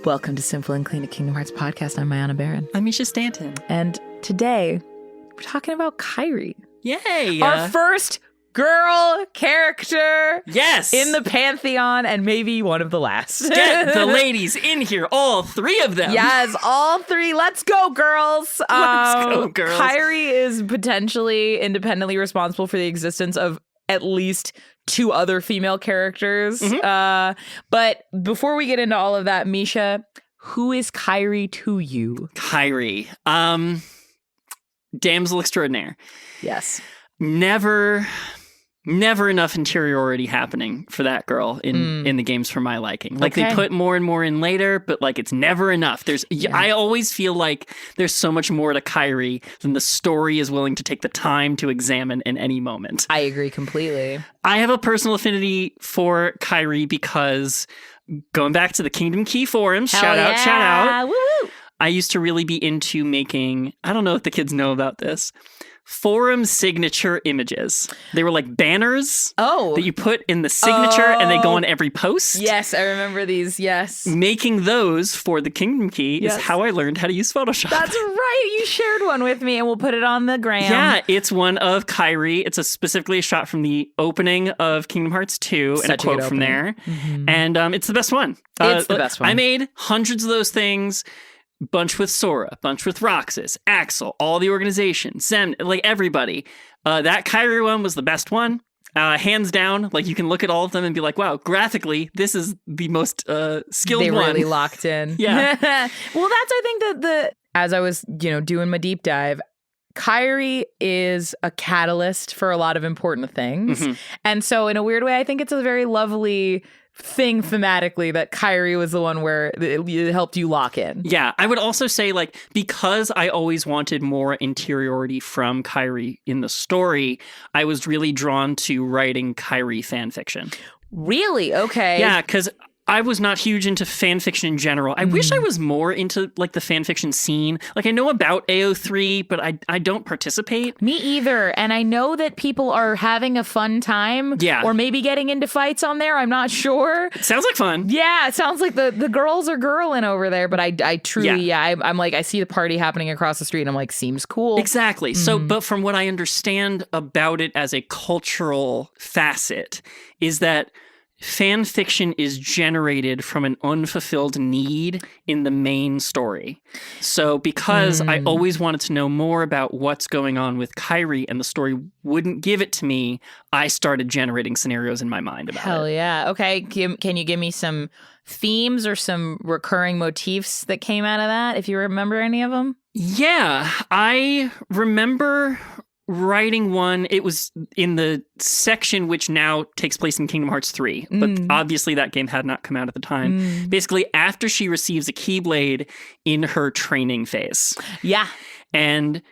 Welcome to Simple and Clean, a Kingdom Hearts podcast. I'm Mayanna Berrin. I'm Mischa Stanton. And today, we're talking about Kairi. Yay! Our first girl character. Yes! In the Pantheon, and maybe one of the last. Get the ladies in here, all three of them. Yes, all three. Let's go, girls. Let's go, girls. Kairi is potentially independently responsible for the existence of at least two other female characters. Mm-hmm. But before we get into all of that, Mischa, who is Kairi to you? Kairi. Damsel extraordinaire. Yes. Never enough interiority happening for that girl in the games for my liking. Like, Okay. they put more and more in later, but like it's never enough. I always feel like there's so much more to Kairi than the story is willing to take the time to examine in any moment. I agree completely. I have a personal affinity for Kairi because going back to the Kingdom Key forums, shout out. Woo! I used to really be into making, I don't know if the kids know about this, forum signature images. They were like banners that you put in the signature and they go on every post. Yes, I remember these. Yes. Making those for the Kingdom Key is how I learned how to use Photoshop. That's right. You shared one with me and we'll put it on the gram. Yeah, it's one of Kairi. It's specifically a shot from the opening of Kingdom Hearts 2 and a quote from there. Mm-hmm. And it's the best one. It's the best one. I made hundreds of those things. Bunch with Sora, bunch with Roxas, Axel, all the organization, Zem, like everybody. That Kairi one was the best one. Hands down, like you can look at all of them and be like, wow, graphically, this is the most skilled one. They really locked in. Yeah. Well, that's, I think that as I was, doing my deep dive, Kairi is a catalyst for a lot of important things. Mm-hmm. And so in a weird way, I think it's a very lovely thing thematically that Kairi was the one where it helped you lock in. Yeah, I would also say, like, because I always wanted more interiority from Kairi in the story, I was really drawn to writing Kairi fan fiction. Really? Okay. Yeah, because I was not huge into fan fiction in general. I wish I was more into like the fan fiction scene. Like, I know about AO3, but I don't participate. Me either. And I know that people are having a fun time. Yeah. Or maybe getting into fights on there. I'm not sure. It sounds like fun. Yeah, it sounds like the girls are girling over there. But I truly, I'm like, I see the party happening across the street and I'm like, seems cool. Exactly. So, but from what I understand about it as a cultural facet is that fan fiction is generated from an unfulfilled need in the main story. So because I always wanted to know more about what's going on with Kairi and the story wouldn't give it to me, I started generating scenarios in my mind about it. Hell yeah. Okay. Can you give me some themes or some recurring motifs that came out of that, if you remember any of them? Yeah, I remember writing one. It was in the section which now takes place in Kingdom Hearts 3, but obviously that game had not come out at the time. Basically, after she receives a Keyblade in her training phase. Yeah. And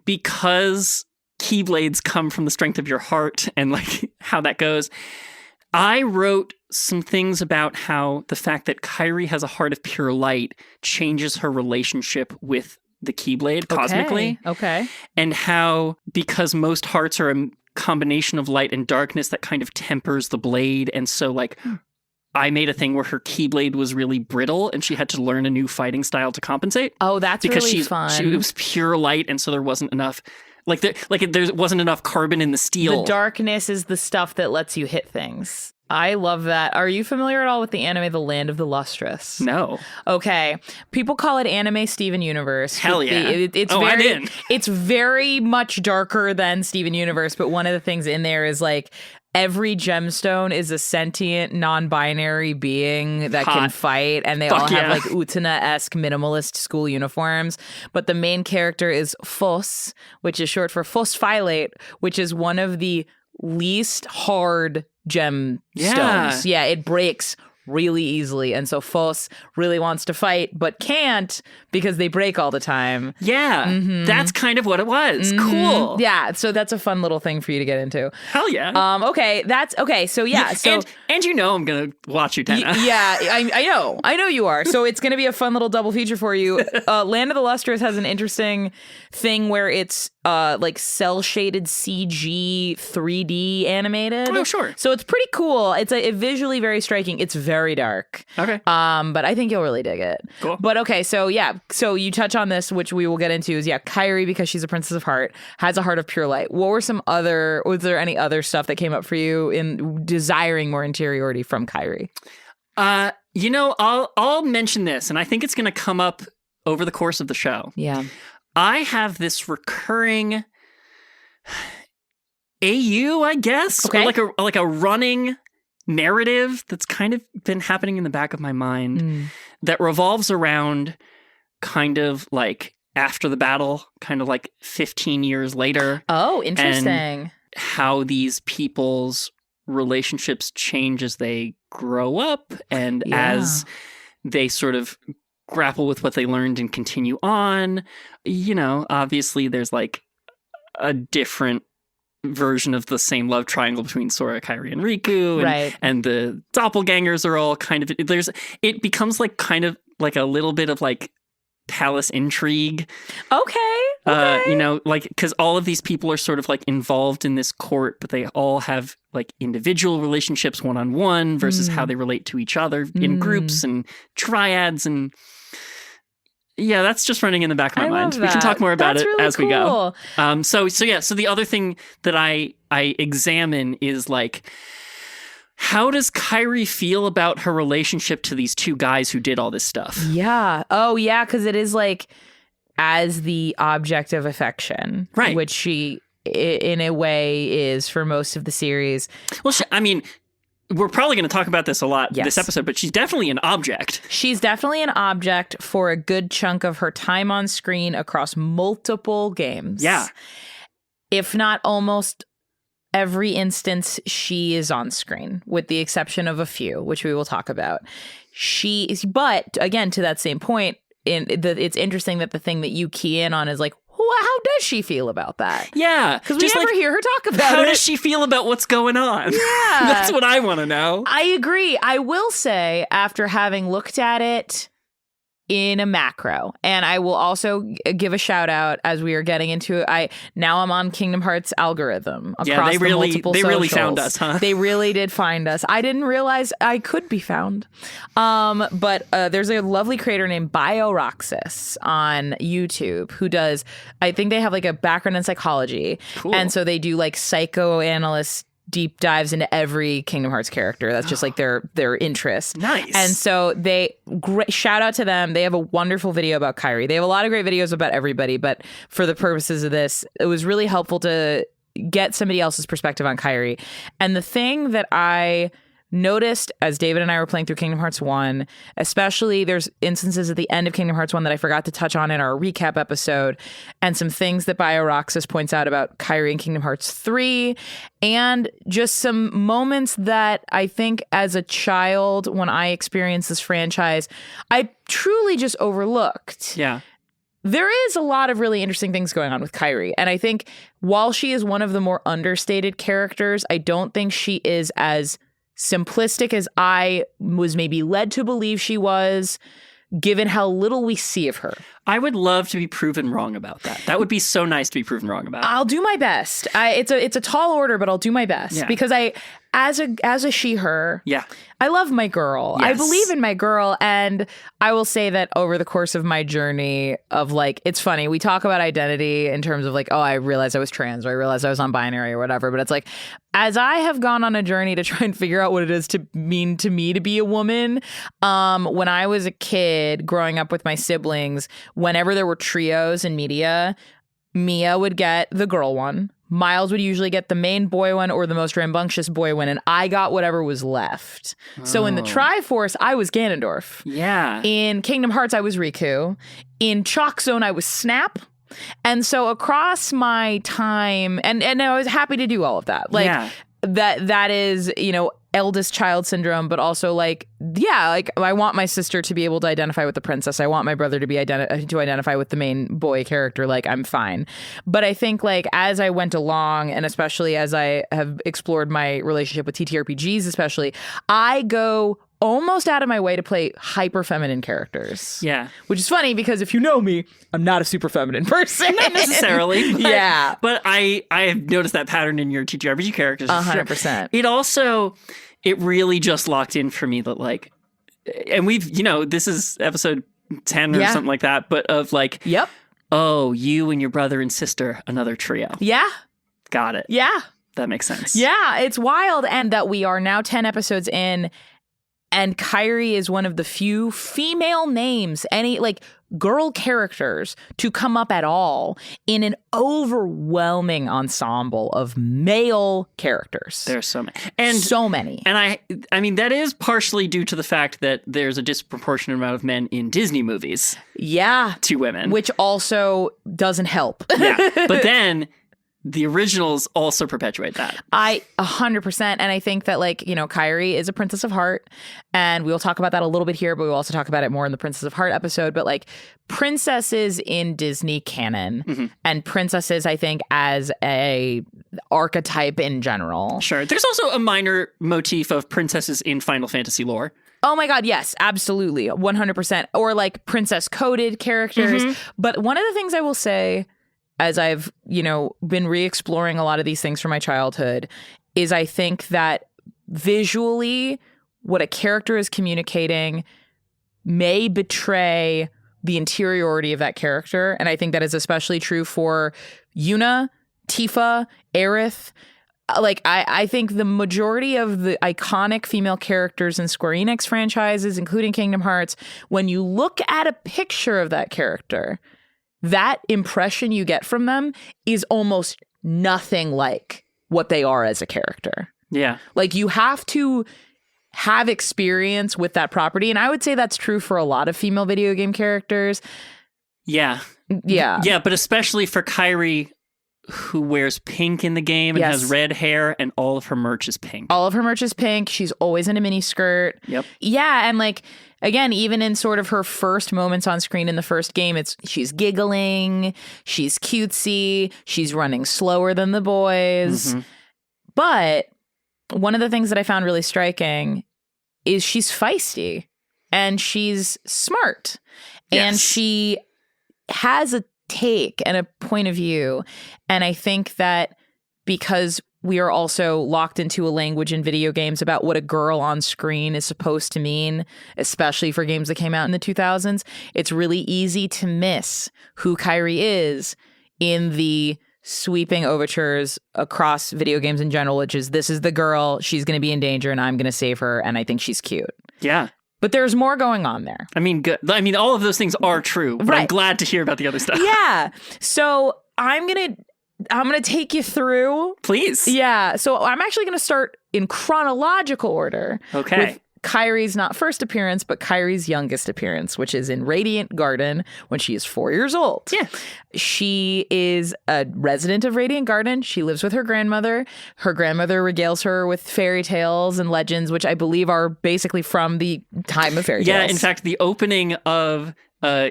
because Keyblades come from the strength of your heart and like how that goes, I wrote some things about how the fact that Kairi has a heart of pure light changes her relationship with the Keyblade cosmically. Okay. And how, because most hearts are a combination of light and darkness, that kind of tempers the blade. And so, like, I made a thing where her Keyblade was really brittle and she had to learn a new fighting style to compensate. Oh, that's because really fun. It was pure light, and so there wasn't enough, there wasn't enough carbon in the steel. The darkness is the stuff that lets you hit things. I love that. Are you familiar at all with the anime The Land of the Lustrous? No. Okay. People call it anime Steven Universe. Hell yeah. I'm in. It's very much darker than Steven Universe, but one of the things in there is like every gemstone is a sentient, non-binary being that can fight, and they all have like Utena-esque minimalist school uniforms. But the main character is Phos, which is short for phosphylate, which is one of the least hard gemstones. Yeah, it breaks really easily. And so Phos really wants to fight, but can't because they break all the time. Yeah, that's kind of what it was. Cool. Yeah, so that's a fun little thing for you to get into. Hell yeah. Okay, that's okay. So yeah, so and you know I'm gonna watch Utena. Yeah, I know you are. So it's gonna be a fun little double feature for you. Land of the Lustrous has an interesting thing where it's like cell shaded CG 3D animated. Oh, sure. So it's pretty cool. It's visually very striking. It's very dark. Okay. But I think you'll really dig it. Cool. But okay, so yeah, so you touch on this, which we will get into, is Kairi, because she's a princess of heart, has a heart of pure light. Was there any other stuff that came up for you in desiring more interiority from Kairi? I'll mention this, and I think it's going to come up over the course of the show. Yeah. I have this recurring AU, I guess, okay. or like a running narrative that's kind of been happening in the back of my mind that revolves around kind of like after the battle, kind of like 15 years later. Oh, interesting. And how these people's relationships change as they grow up and as they sort of grapple with what they learned and continue on. Obviously there's like a different version of the same love triangle between Sora, Kairi, and Riku. And the doppelgangers are all kind of, it becomes like kind of like a little bit of like palace intrigue. Okay. Like, because all of these people are sort of like involved in this court, but they all have like individual relationships one-on-one versus how they relate to each other in groups and triads. And yeah, that's just running in the back of my mind. We can talk more about it as we go. So the other thing that I examine is like, how does Kairi feel about her relationship to these two guys who did all this stuff? Yeah. Oh, yeah, because it is like as the object of affection, right? Which she, in a way, is for most of the series. Well, we're probably going to talk about this a lot this episode, but she's definitely an object. She's definitely an object for a good chunk of her time on screen across multiple games. Yeah. If not almost every instance she is on screen, with the exception of a few, which we will talk about. But again, to that same point, it's interesting that the thing that you key in on is like, how does she feel about that? Yeah. Because we never hear her talk about it. How does she feel about what's going on? Yeah. That's what I want to know. I agree. I will say, after having looked at it in a macro, and I will also give a shout out as we are getting into it. Now I'm on Kingdom Hearts algorithm across multiple socials. Really found us, huh? They really did find us. I didn't realize I could be found. But there's a lovely creator named BioRoxas on YouTube who does, I think they have like a background in psychology. Cool. And so they do like psychoanalyst deep dives into every Kingdom Hearts character. That's just like their interest. Nice. And so shout out to them. They have a wonderful video about Kairi. They have a lot of great videos about everybody, but for the purposes of this, it was really helpful to get somebody else's perspective on Kairi. And the thing that I noticed as David and I were playing through Kingdom Hearts 1, especially there's instances at the end of Kingdom Hearts 1 that I forgot to touch on in our recap episode, and some things that BioRoxas points out about Kairi in Kingdom Hearts 3, and just some moments that I think as a child, when I experienced this franchise, I truly just overlooked. Yeah. There is a lot of really interesting things going on with Kairi. And I think while she is one of the more understated characters, I don't think she is as simplistic as I was maybe led to believe she was, given how little we see of her. I would love to be proven wrong about that. That would be so nice to be proven wrong about. I'll do my best. It's a tall order, but I'll do my best because as a she/her, I love my girl. Yes. I believe in my girl, and I will say that over the course of my journey of like, it's funny, we talk about identity in terms of like, oh, I realized I was trans, or I realized I was non-binary or whatever, but it's like, as I have gone on a journey to try and figure out what it is to mean to me to be a woman, when I was a kid growing up with my siblings, whenever there were trios in media, Mia would get the girl one, Miles would usually get the main boy one or the most rambunctious boy one, and I got whatever was left. Oh. So in the Triforce, I was Ganondorf. Yeah. In Kingdom Hearts, I was Riku. In Chalk Zone, I was Snap. And so across my time, and I was happy to do all of that. Like that is, eldest child syndrome, but also like I want my sister to be able to identify with the princess. I want my brother to be to identify with the main boy character. Like, I'm fine. But I think like as I went along, and especially as I have explored my relationship with TTRPGs, especially, I go almost out of my way to play hyper feminine characters. Yeah. Which is funny because if you know me, I'm not a super feminine person. Not necessarily. But, yeah. But I have noticed that pattern in your TTRPG characters. 100%. It really just locked in for me that like, and we've, this is episode 10 or something like that, but of like, yep. Oh, you and your brother and sister, another trio. Yeah. Got it. Yeah. That makes sense. Yeah, it's wild. And that we are now 10 episodes in, and Kairi is one of the few female names, any like girl characters to come up at all in an overwhelming ensemble of male characters. There's so many. And I mean, that is partially due to the fact that there's a disproportionate amount of men in Disney movies. Yeah. To women. Which also doesn't help. Yeah. But then the originals also perpetuate that. 100%. And I think that Kairi is a princess of heart, and we'll talk about that a little bit here, but we'll also talk about it more in the Princess of Heart episode. But like princesses in Disney canon and princesses, I think, as a archetype in general. Sure. There's also a minor motif of princesses in Final Fantasy lore. Oh my God, yes, absolutely. 100%. Or like princess coded characters. But one of the things I will say, as I've, been re-exploring a lot of these things from my childhood, is I think that visually what a character is communicating may betray the interiority of that character. And I think that is especially true for Yuna, Tifa, Aerith. Like, I think the majority of the iconic female characters in Square Enix franchises, including Kingdom Hearts, when you look at a picture of that character, that impression you get from them is almost nothing like what they are as a character. Yeah. Like, you have to have experience with that property. And I would say that's true for a lot of female video game characters. Yeah. Yeah. Yeah, but especially for Kairi, who wears pink in the game and has red hair, and all of her merch is pink. All of her merch is pink. She's always in a mini skirt. Yep. Yeah, and like, again, even in sort of her first moments on screen in the first game, she's giggling, she's cutesy, she's running slower than the boys. But one of the things that I found really striking is she's feisty and she's smart. Yes. And she has a take and a point of view. And I think that because we are also locked into a language in video games about what a girl on screen is supposed to mean, especially for games that came out in the 2000s, it's really easy to miss who Kairi is in the sweeping overtures across video games in general, which is, this is the girl, she's going to be in danger and I'm going to save her, and I think she's cute. Yeah. But there's more going on there. I mean, good. I mean, all of those things are true, but I'm glad to hear about the other stuff. Yeah. So I'm gonna take you through. Please. Yeah. So I'm actually gonna start in chronological order. Okay. With Kairi's not first appearance, but Kairi's youngest appearance, which is in Radiant Garden when she is 4 years old. Yeah. She is a resident of Radiant Garden. She lives with her grandmother. Her grandmother regales her with fairy tales and legends, which I believe are basically from the time of fairy tales. Yeah, in fact, the opening of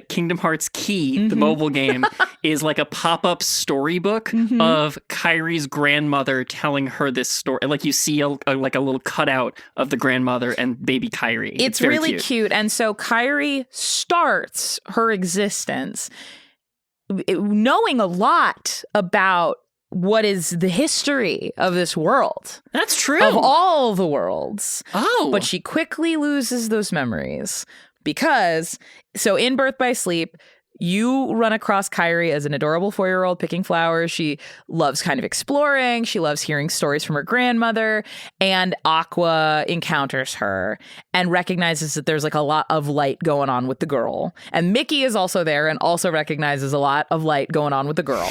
Kingdom Hearts Key, the mobile game, is like a pop-up storybook of Kairi's grandmother telling her this story. Like, you see a little cutout of the grandmother and baby Kairi. It's really cute. And so Kairi starts her existence knowing a lot about what is the history of this world. That's true. Of all the worlds. Oh. But she quickly loses those memories. Because, so in Birth by Sleep, you run across Kairi as an adorable 4-year-old picking flowers. She loves kind of exploring. She loves hearing stories from her grandmother. And Aqua encounters her and recognizes that there's like a lot of light going on with the girl. And Mickey is also there and also recognizes a lot of light going on with the girl.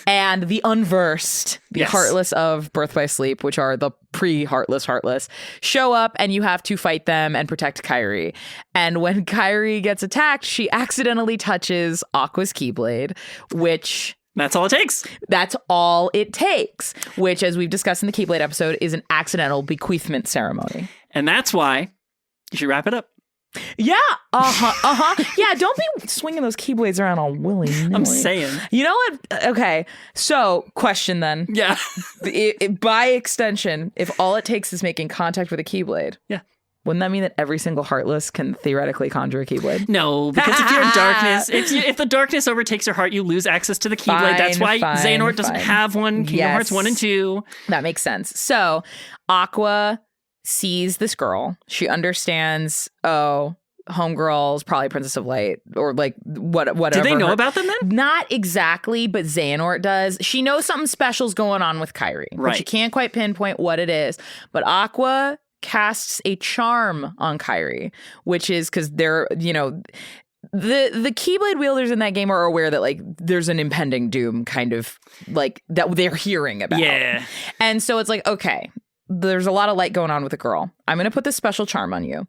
And the unversed, the Heartless of Birth by Sleep, which are the pre-Heartless, show up, and you have to fight them and protect Kairi. And when Kairi gets attacked, she accidentally touches Aqua's Keyblade, which... That's all it takes. That's all it takes, which, as we've discussed in the Keyblade episode, is an accidental bequeathment ceremony. And that's why you should wrap it up. Yeah. Yeah, don't be swinging those Keyblades around all willy-nilly. I'm saying. You know what? Okay. So, question then. Yeah. By extension, if all it takes is making contact with a Keyblade. Yeah. Wouldn't that mean that every single Heartless can theoretically conjure a Keyblade? No, because if you're in darkness, if the darkness overtakes your heart, you lose access to the Keyblade. That's why Xehanort doesn't have one. Kingdom Hearts 1 and 2. That makes sense. So Aqua sees this girl. She understands, homegirl's probably Princess of Light or like whatever. Do they know about them then? Not exactly, but Xehanort does. She knows something special's going on with Kairi. Right. But she can't quite pinpoint what it is. But Aqua casts a charm on Kairi, which is because they're, the Keyblade wielders in that game are aware that like there's an impending doom kind of like that they're hearing about. Yeah. And so it's like, okay, there's a lot of light going on with the girl. I'm going to put this special charm on you.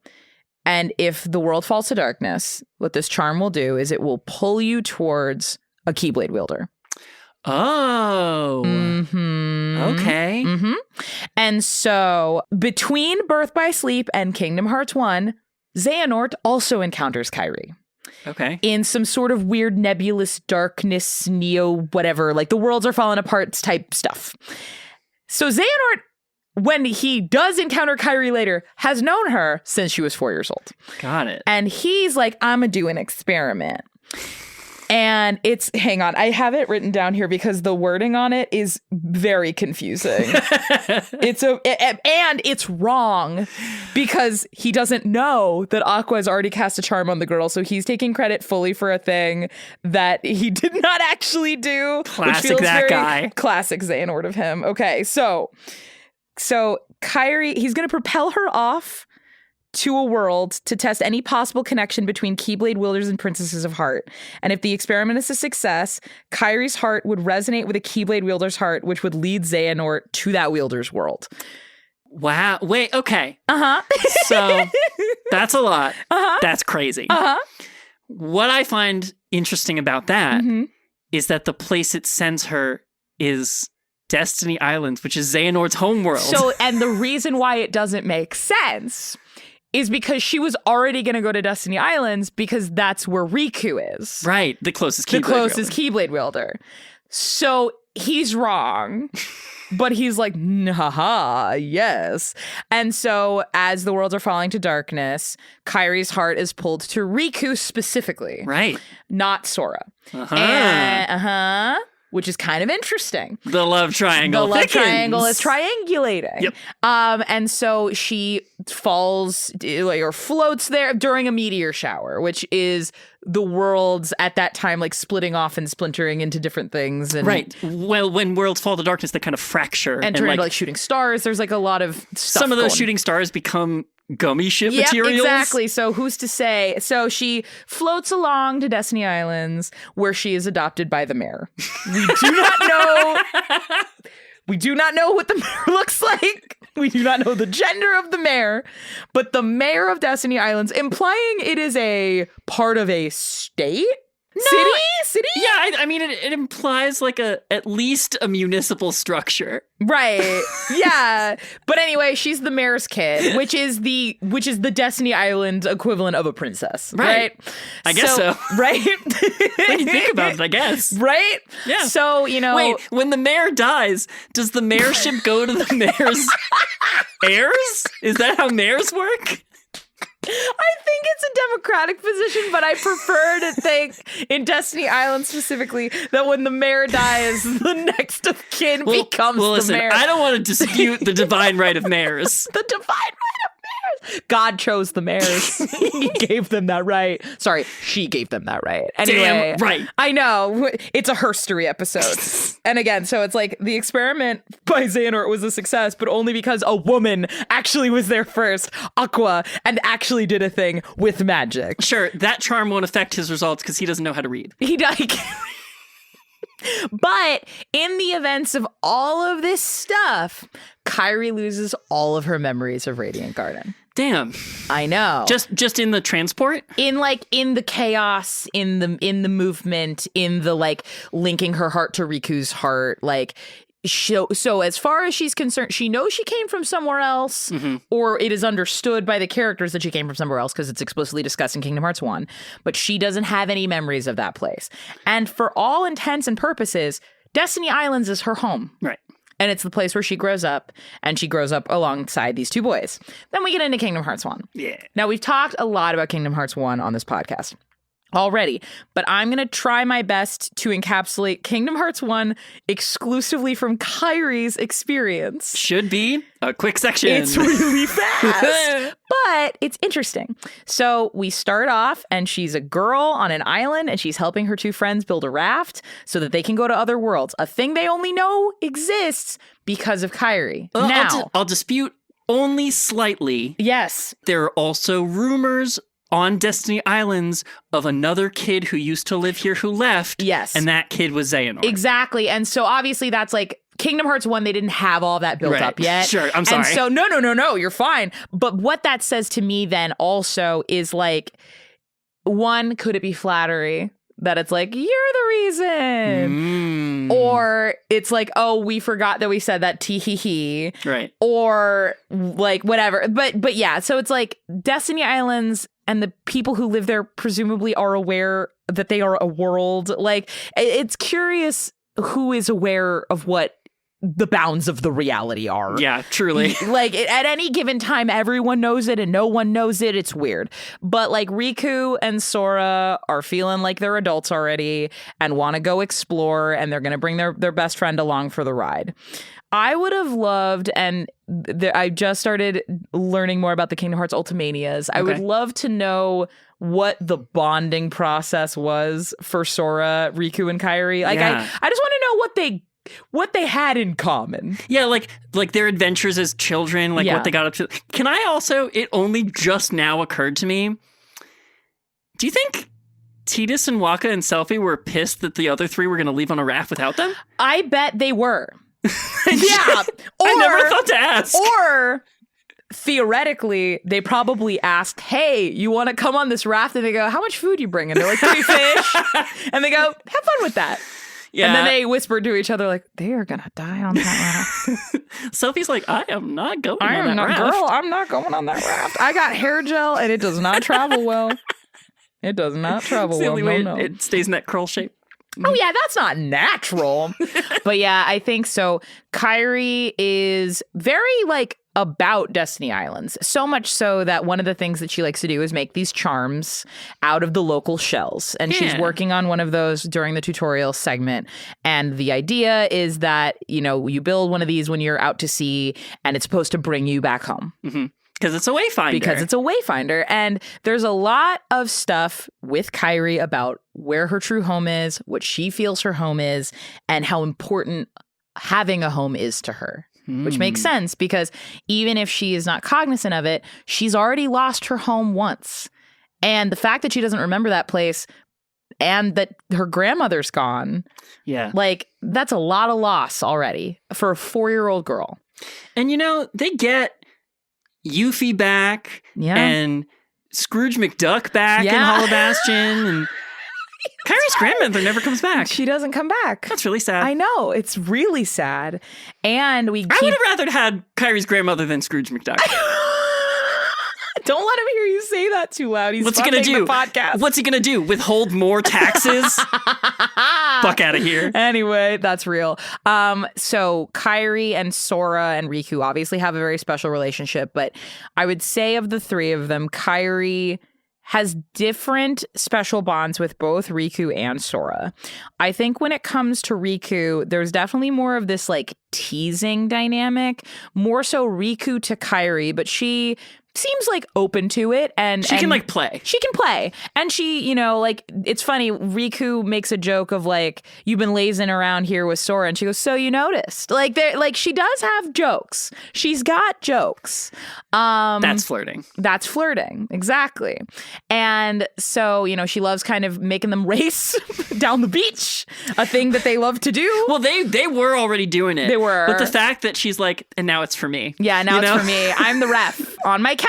And if the world falls to darkness, what this charm will do is it will pull you towards a Keyblade wielder. Oh. Mm-hmm. Okay. Mm-hmm. And so between Birth by Sleep and Kingdom Hearts 1, Xehanort also encounters Kairi. Okay. In some sort of weird nebulous darkness, neo whatever, like the worlds are falling apart type stuff. So Xehanort, when he does encounter Kairi later, has known her since she was 4 years old. Got it. And he's like, I'm going to do an experiment. And hang on, I have it written down here because the wording on it is very confusing. And it's wrong because he doesn't know that Aqua has already cast a charm on the girl. So he's taking credit fully for a thing that he did not actually do. Classic that guy. Classic Xehanort of him. Okay, so Kairi, he's going to propel her off to a world to test any possible connection between Keyblade wielders and Princesses of Heart. And if the experiment is a success, Kairi's heart would resonate with a Keyblade wielder's heart, which would lead Xehanort to that wielder's world. Wow. Wait, okay. Uh-huh. So that's a lot. Uh-huh. That's crazy. Uh-huh. What I find interesting about that is that the place it sends her is Destiny Islands, which is Xehanort's homeworld. So, and the reason why it doesn't make sense is because she was already going to go to Destiny Islands because that's where Riku is. Right, the closest Keyblade wielder. So he's wrong, but he's like, haha, yes. And so as the worlds are falling to darkness, Kairi's heart is pulled to Riku specifically. Right. Not Sora. Uh-huh. Which is kind of interesting. The love triangle. The love triangle is triangulating. Yep. And so she falls or floats there during a meteor shower, which is the worlds at that time like splitting off and splintering into different things. And right. Well, when worlds fall to darkness, they kind of fracture. And turn into like shooting stars. There's like a lot of stuff. Some of those shooting stars become gummy ship yep, materials. Exactly. So who's to say? So she floats along to Destiny Islands where she is adopted by the mayor. We do not know. We do not know what the mayor looks like. We do not know the gender of the mayor, but the mayor of Destiny Islands, implying it is a part of a state? City? Yeah, I mean, it implies like at least a municipal structure. Right. Yeah. But anyway, she's the mayor's kid, which is the Destiny Island equivalent of a princess. Right? I guess so. Right? When you think about it, I guess. Right? Yeah. So, Wait, when the mayor dies, does the mayorship go to the mayor's heirs? Is that how mayors work? I think it's a democratic position, but I prefer to think in Destiny Island specifically that when the mayor dies, the next of kin becomes the mayor. I don't want to dispute the divine right of mayors. The divine right of mayors. God chose the mayors. He gave them that right. Sorry, she gave them that right. Anyway, damn right. I know. It's a herstory episode. And again, so it's like the experiment by Xehanort was a success, but only because a woman actually was there first, Aqua, and actually did a thing with magic. Sure, that charm won't affect his results because he doesn't know how to read. He does. But in the events of all of this stuff, Kairi loses all of her memories of Radiant Garden. Damn. I know. Just in the transport? In the chaos, in the movement, in the like linking her heart to Riku's heart, like so as far as she's concerned, she knows she came from somewhere else, or it is understood by the characters that she came from somewhere else because it's explicitly discussed in Kingdom Hearts 1, but she doesn't have any memories of that place. And for all intents and purposes, Destiny Islands is her home. Right. And it's the place where she grows up, and she grows up alongside these two boys. Then we get into Kingdom Hearts 1. Yeah. Now, we've talked a lot about Kingdom Hearts 1 on this podcast already, but I'm going to try my best to encapsulate Kingdom Hearts 1 exclusively from Kairi's experience. Should be a quick section. It's really fast, but it's interesting. So we start off, and she's a girl on an island, and she's helping her two friends build a raft so that they can go to other worlds, a thing they only know exists because of Kairi. Now, I'll dispute only slightly. Yes. There are also rumors on Destiny Islands of another kid who used to live here who left. Yes. And that kid was Xehanort. Exactly. And so obviously that's like Kingdom Hearts 1, they didn't have all that built up yet. Sure, I'm sorry. And so no, you're fine. But what that says to me then also is like, one, could it be flattery? That it's like, you're the reason. Or it's like, oh, we forgot that we said that, tee-hee-hee. Right. Or like whatever. But yeah, so it's like Destiny Islands and the people who live there presumably are aware that they are a world. Like, it's curious who is aware of what the bounds of the reality are. Yeah, truly. Like, at any given time, everyone knows it and no one knows it. It's weird. But like Riku and Sora are feeling like they're adults already and want to go explore, and they're going to bring their best friend along for the ride. I would have loved, and I just started learning more about the Kingdom Hearts Ultimanias. I would love to know what the bonding process was for Sora, Riku, and Kairi. Like, I just want to know what they had in common. Yeah, like their adventures as children, like what they got up to. Can I also, it only just now occurred to me, do you think Tidus and Waka and Selphie were pissed that the other three were going to leave on a raft without them? I bet they were. Yeah. I never thought to ask. Or theoretically, they probably asked, hey, you want to come on this raft? And they go, how much food you bring? And they're like, 3 fish. And they go, have fun with that. Yeah. And then they whispered to each other like, they are going to die on that raft. Sophie's like, I am not going on that raft. Girl, I'm not going on that raft. I got hair gel and it does not travel well. It does not travel well. No. It stays in that curl shape. Oh, yeah, that's not natural. But yeah, I think so. Kairi is very like about Destiny Islands, so much so that one of the things that she likes to do is make these charms out of the local shells. And she's working on one of those during the tutorial segment. And the idea is that, you know, you build one of these when you're out to sea and it's supposed to bring you back home. Mm-hmm. Because it's a wayfinder. And there's a lot of stuff with Kairi about where her true home is, what she feels her home is, and how important having a home is to her. Which makes sense because even if she is not cognizant of it, she's already lost her home once. And the fact that she doesn't remember that place and that her grandmother's gone, like that's a lot of loss already for a 4-year-old girl. And, you know, they get Yuffie back and Scrooge McDuck back in Hollow Bastion, and Kairi's grandmother never comes back. She doesn't come back. That's really sad. I know. It's really sad. And I would have rather had Kairi's grandmother than Scrooge McDuck. Don't let him hear you say that too loud. What's he going to do? Podcast. What's he going to do? Withhold more taxes? Fuck out of here. Anyway, that's real. So Kairi and Sora and Riku obviously have a very special relationship, but I would say of the three of them, Kairi has different special bonds with both Riku and Sora. I think when it comes to Riku, there's definitely more of this like teasing dynamic, more so Riku to Kairi, but she seems like open to it, and she can like play. She can play, and she, you know, like it's funny. Riku makes a joke of like, "You've been lazing around here with Sora," and she goes, "So you noticed?" Like she does have jokes. She's got jokes. That's flirting. That's flirting, exactly. And so, you know, she loves kind of making them race down the beach, a thing that they love to do. Well, they were already doing it. They were, but the fact that she's like, and now it's for me. Yeah, now it's for me. I'm the ref on my count.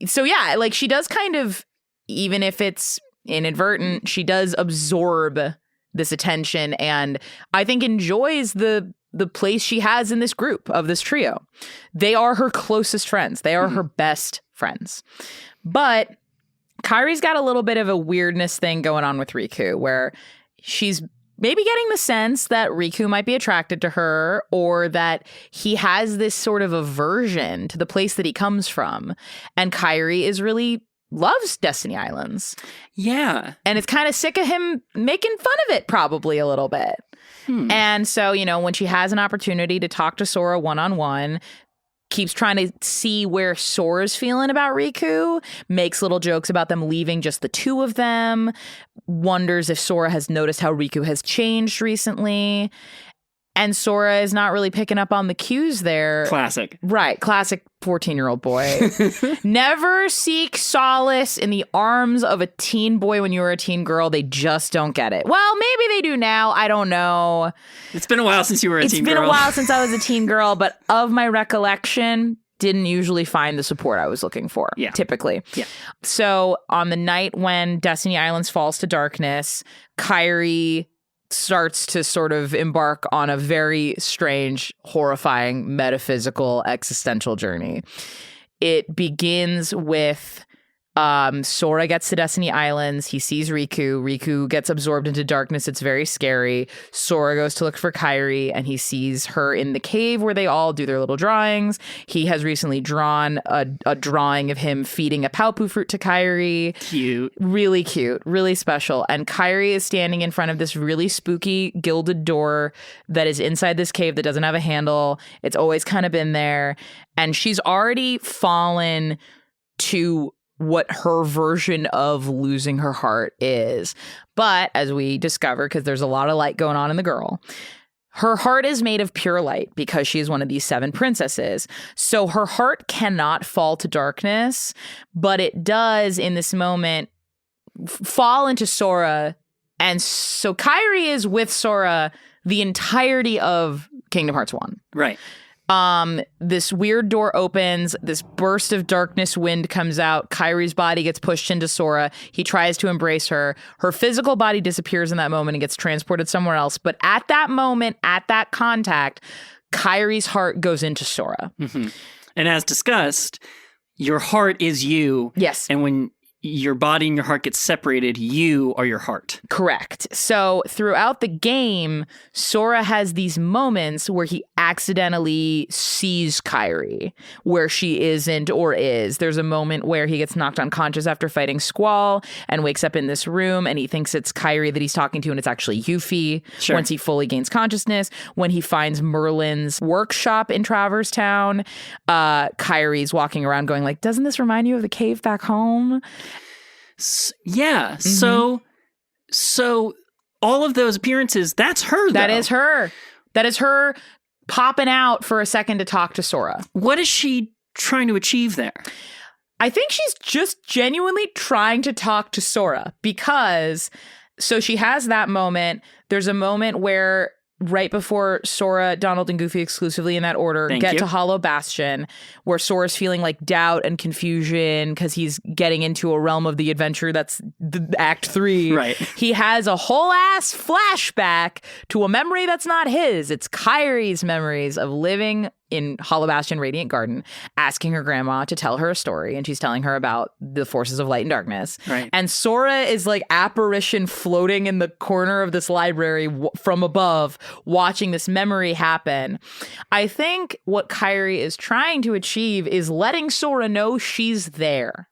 So yeah, like she does kind of, even if it's inadvertent, she does absorb this attention, and I think enjoys the place she has in this group of this trio. They are her closest friends. They are her best friends. But Kairi's got a little bit of a weirdness thing going on with Riku, where she's maybe getting the sense that Riku might be attracted to her, or that he has this sort of aversion to the place that he comes from. And Kairi loves Destiny Islands. Yeah. And it's kind of sick of him making fun of it probably a little bit. And so, when she has an opportunity to talk to Sora one-on-one, keeps trying to see where Sora's feeling about Riku, makes little jokes about them leaving just the two of them, wonders if Sora has noticed how Riku has changed recently. And Sora is not really picking up on the cues there. Classic. Right. Classic 14-year-old boy. Never seek solace in the arms of a teen boy when you were a teen girl. They just don't get it. Well, maybe they do now. I don't know. It's been a while since you were a teen girl. It's been a while since I was a teen girl, but of my recollection, didn't usually find the support I was looking for, typically. Yeah. So on the night when Destiny Islands falls to darkness, Kairi starts to sort of embark on a very strange, horrifying, metaphysical, existential journey. It begins with Sora gets to Destiny Islands. He sees Riku. Riku gets absorbed into darkness. It's very scary. Sora goes to look for Kairi, and he sees her in the cave where they all do their little drawings. He has recently drawn a drawing of him feeding a Paupu fruit to Kairi. Cute. Really cute. Really special. And Kairi is standing in front of this really spooky gilded door that is inside this cave that doesn't have a handle. It's always kind of been there. And she's already fallen to what her version of losing her heart is. But as we discover, because there's a lot of light going on in the girl, her heart is made of pure light because she is one of these 7 princesses. So her heart cannot fall to darkness, but it does in this moment fall into Sora. And so Kairi is with Sora the entirety of Kingdom Hearts 1. Right. This weird door opens, this burst of darkness wind comes out, Kairi's body gets pushed into Sora, he tries to embrace her, her physical body disappears in that moment and gets transported somewhere else, but at that moment, at that contact, Kairi's heart goes into Sora. Mm-hmm. And as discussed, your heart is you. Yes. And when your body and your heart get separated, you are your heart. Correct. So throughout the game, Sora has these moments where he accidentally sees Kairi where she isn't or is. There's a moment where he gets knocked unconscious after fighting Squall and wakes up in this room and he thinks it's Kairi that he's talking to and it's actually Yuffie. Sure. Once he fully gains consciousness. When he finds Merlin's workshop in Traverse Town, Kairi's walking around going like, doesn't this remind you of the cave back home? Yeah. Mm-hmm. So all of those appearances, that's her, though. That is her. That is her popping out for a second to talk to Sora. What is she trying to achieve there? I think she's just genuinely trying to talk to Sora because, so she has that moment. There's a moment where right before Sora, Donald, and Goofy exclusively in that order get to Hollow Bastion, where Sora's feeling like doubt and confusion because he's getting into a realm of the adventure that's Act 3. Right. He has a whole ass flashback to a memory that's not his. It's Kairi's memories of living in Hollow Bastion Radiant Garden, asking her grandma to tell her a story, and she's telling her about the forces of light and darkness. Right. And Sora is like apparition floating in the corner of this library from above, watching this memory happen. I think what Kairi is trying to achieve is letting Sora know she's there.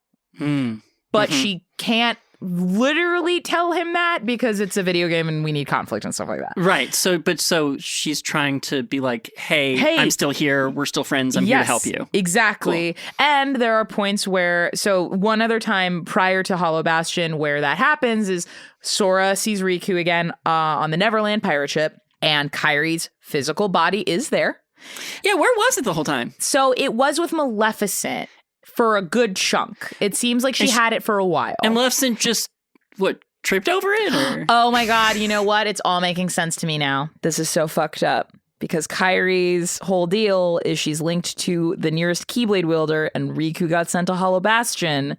But she can't literally tell him that because it's a video game and we need conflict and stuff like that. Right. So she's trying to be like, hey, I'm still here. We're still friends. I'm here to help you. Exactly. Cool. And there are points where, so one other time prior to Hollow Bastion where that happens is Sora sees Riku again on the Neverland pirate ship and Kairi's physical body is there. Yeah, where was it the whole time? So it was with Maleficent. For a good chunk. It seems like she had it for a while. And Maleficent just, tripped over it? Or? Oh my God, you know what? It's all making sense to me now. This is so fucked up. Because Kairi's whole deal is she's linked to the nearest Keyblade wielder and Riku got sent to Hollow Bastion.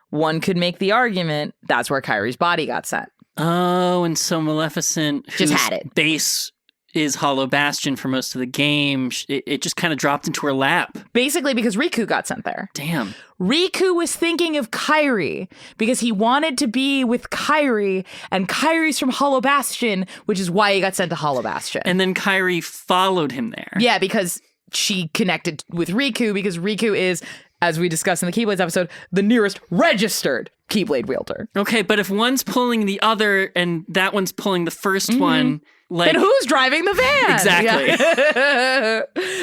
One could make the argument that's where Kairi's body got sent. Oh, and so Maleficent just had it. Base is Hollow Bastion for most of the game. It just kind of dropped into her lap. Basically because Riku got sent there. Damn. Riku was thinking of Kairi because he wanted to be with Kairi, and Kairi's from Hollow Bastion, which is why he got sent to Hollow Bastion. And then Kairi followed him there. Yeah, because she connected with Riku, because Riku is, as we discussed in the Keyblades episode, the nearest registered Keyblade wielder. Okay, but if one's pulling the other and that one's pulling the first one, like... Then who's driving the van? Exactly. Yeah.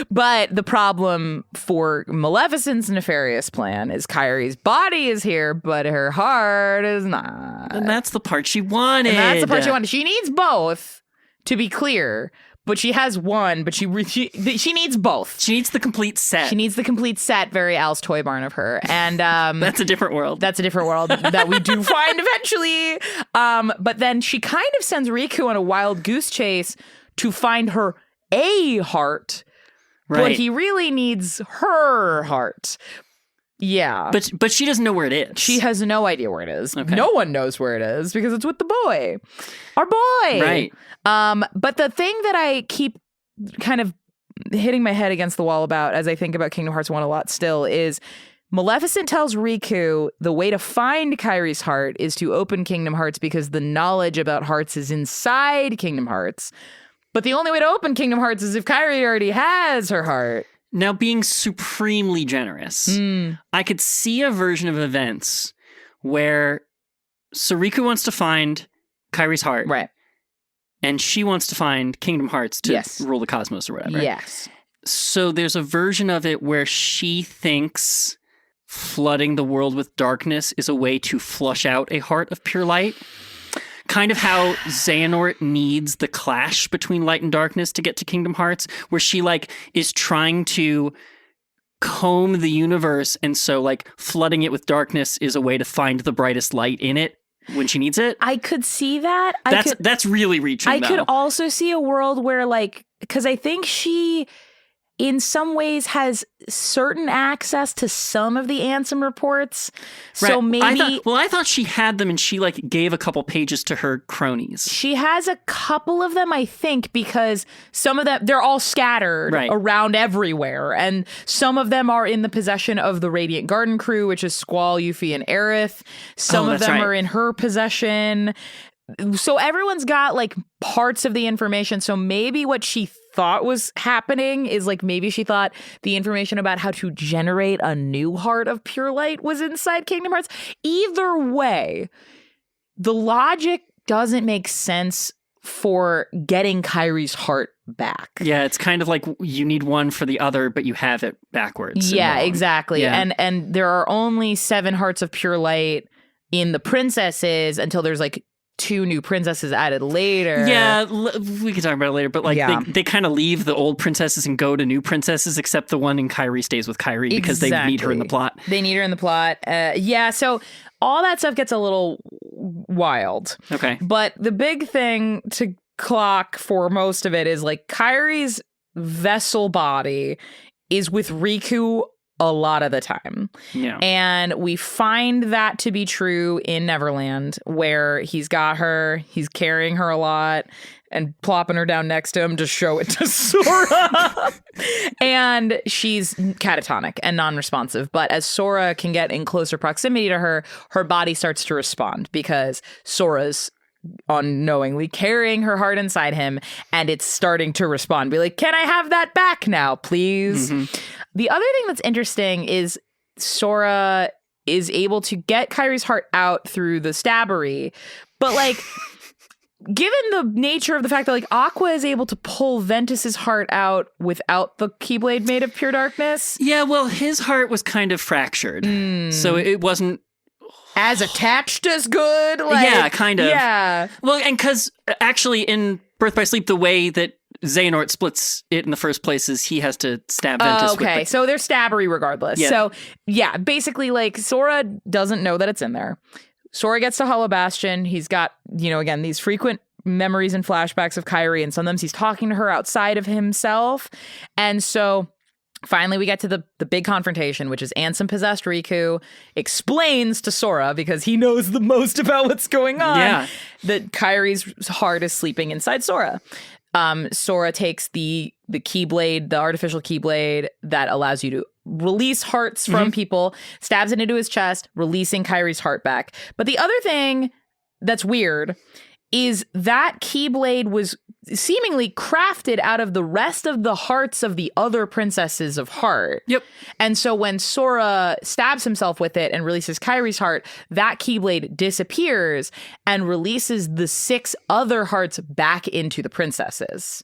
But the problem for Maleficent's nefarious plan is Kairi's body is here, but her heart is not. And that's the part she wanted. She needs both, to be clear. But she has one, but she needs both. She needs the complete set. She needs the complete set, very Al's Toy Barn of her. And that's a different world. That's a different world that we do find eventually. But then she kind of sends Riku on a wild goose chase to find her a heart. Right. But he really needs her heart. Yeah. But she doesn't know where it is. She has no idea where it is. Okay. No one knows where it is because it's with the boy. Our boy. Right. But the thing that I keep kind of hitting my head against the wall about as I think about Kingdom Hearts 1 a lot still is Maleficent tells Riku the way to find Kairi's heart is to open Kingdom Hearts because the knowledge about hearts is inside Kingdom Hearts. But the only way to open Kingdom Hearts is if Kairi already has her heart. Now, being supremely generous, I could see a version of events where Riku wants to find Kairi's heart. Right. And she wants to find Kingdom Hearts to rule the cosmos or whatever. Yes. So there's a version of it where she thinks flooding the world with darkness is a way to flush out a heart of pure light. Kind of how Xehanort needs the clash between light and darkness to get to Kingdom Hearts, where she is trying to comb the universe, and so flooding it with darkness is a way to find the brightest light in it when she needs it. I could see that. That's really reaching. I could also see a world where because I think she in some ways has certain access to some of the Ansem reports. Right. So maybe... I thought she had them and she gave a couple pages to her cronies. She has a couple of them, I think, because some of them, they're all scattered around everywhere. And some of them are in the possession of the Radiant Garden crew, which is Squall, Yuffie, and Aerith. Some of them are in her possession. So everyone's got parts of the information. So maybe what she thought was happening is maybe she thought the information about how to generate a new heart of pure light was inside Kingdom Hearts. Either way, the logic doesn't make sense for getting Kairi's heart back. Yeah, it's kind of like you need one for the other, but you have it backwards. Yeah, exactly. Yeah. And there are only 7 hearts of pure light in the princesses until there's 2 new princesses added later. Yeah, we can talk about it later, but they kind of leave the old princesses and go to new princesses, except the one in Kairi stays with Kairi because they need her in the plot. They need her in the plot. So all that stuff gets a little wild. Okay. But the big thing to clock for most of it is Kairi's vessel body is with Riku a lot of the time. Yeah. And we find that to be true in Neverland, where he's got her, he's carrying her a lot and plopping her down next to him to show it to Sora. And she's catatonic and non-responsive. But as Sora can get in closer proximity to her, her body starts to respond because Sora's unknowingly carrying her heart inside him, and it's starting to respond. Be like, can I have that back now, please? Mm-hmm. The other thing that's interesting is Sora is able to get Kairi's heart out through the stabbery, but given the nature of the fact that Aqua is able to pull Ventus's heart out without the Keyblade made of pure darkness. Yeah, well, his heart was kind of fractured, so it wasn't as attached as good. Yeah, kind of. Yeah. Well, and because actually in Birth by Sleep, the way that Xehanort splits it in the first place is he has to stab Ventus. Okay, so they're stabbery regardless. Yeah. So yeah, basically Sora doesn't know that it's in there. Sora gets to Hollow Bastion. He's got, again, these frequent memories and flashbacks of Kairi, and sometimes he's talking to her outside of himself. And so finally, we get to the big confrontation, which is Ansem possessed Riku explains to Sora, because he knows the most about what's going on, that Kairi's heart is sleeping inside Sora. Sora takes the Keyblade, the artificial Keyblade that allows you to release hearts from people, stabs it into his chest, releasing Kairi's heart back. But the other thing that's weird is that Keyblade was seemingly crafted out of the rest of the hearts of the other princesses of Heart. Yep. And so when Sora stabs himself with it and releases Kairi's heart, that Keyblade disappears and releases the 6 other hearts back into the princesses.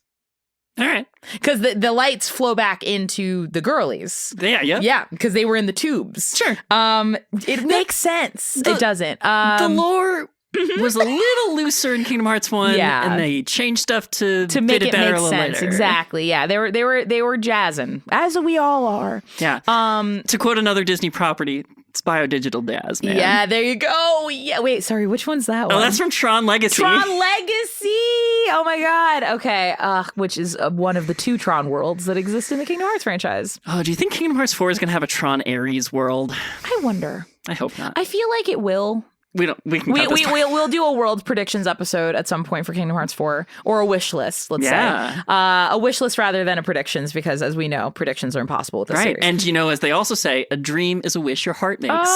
All right. Because the lights flow back into the girlies. Yeah. Yeah, because they were in the tubes. Sure. It makes sense. It doesn't. The lore was a little looser in Kingdom Hearts 1, and they changed stuff to make fit it better make a little sense. later. Exactly. Yeah, they were jazzing, as we all are. Yeah. To quote another Disney property, it's biodigital jazz, man. Yeah, there you go. Yeah. Wait, sorry, which one's that one? Oh, that's from Tron Legacy. Tron Legacy. Oh my God. Okay. Which is one of the 2 Tron worlds that exist in the Kingdom Hearts franchise. Oh, do you think Kingdom Hearts 4 is going to have a Tron Ares world? I wonder. I hope not. I feel like it will. We can cut this part. We'll do a world predictions episode at some point for Kingdom Hearts 4, or a wish list, let's say. A wish list rather than a predictions, because as we know, predictions are impossible with this series. And as they also say, a dream is a wish your heart makes.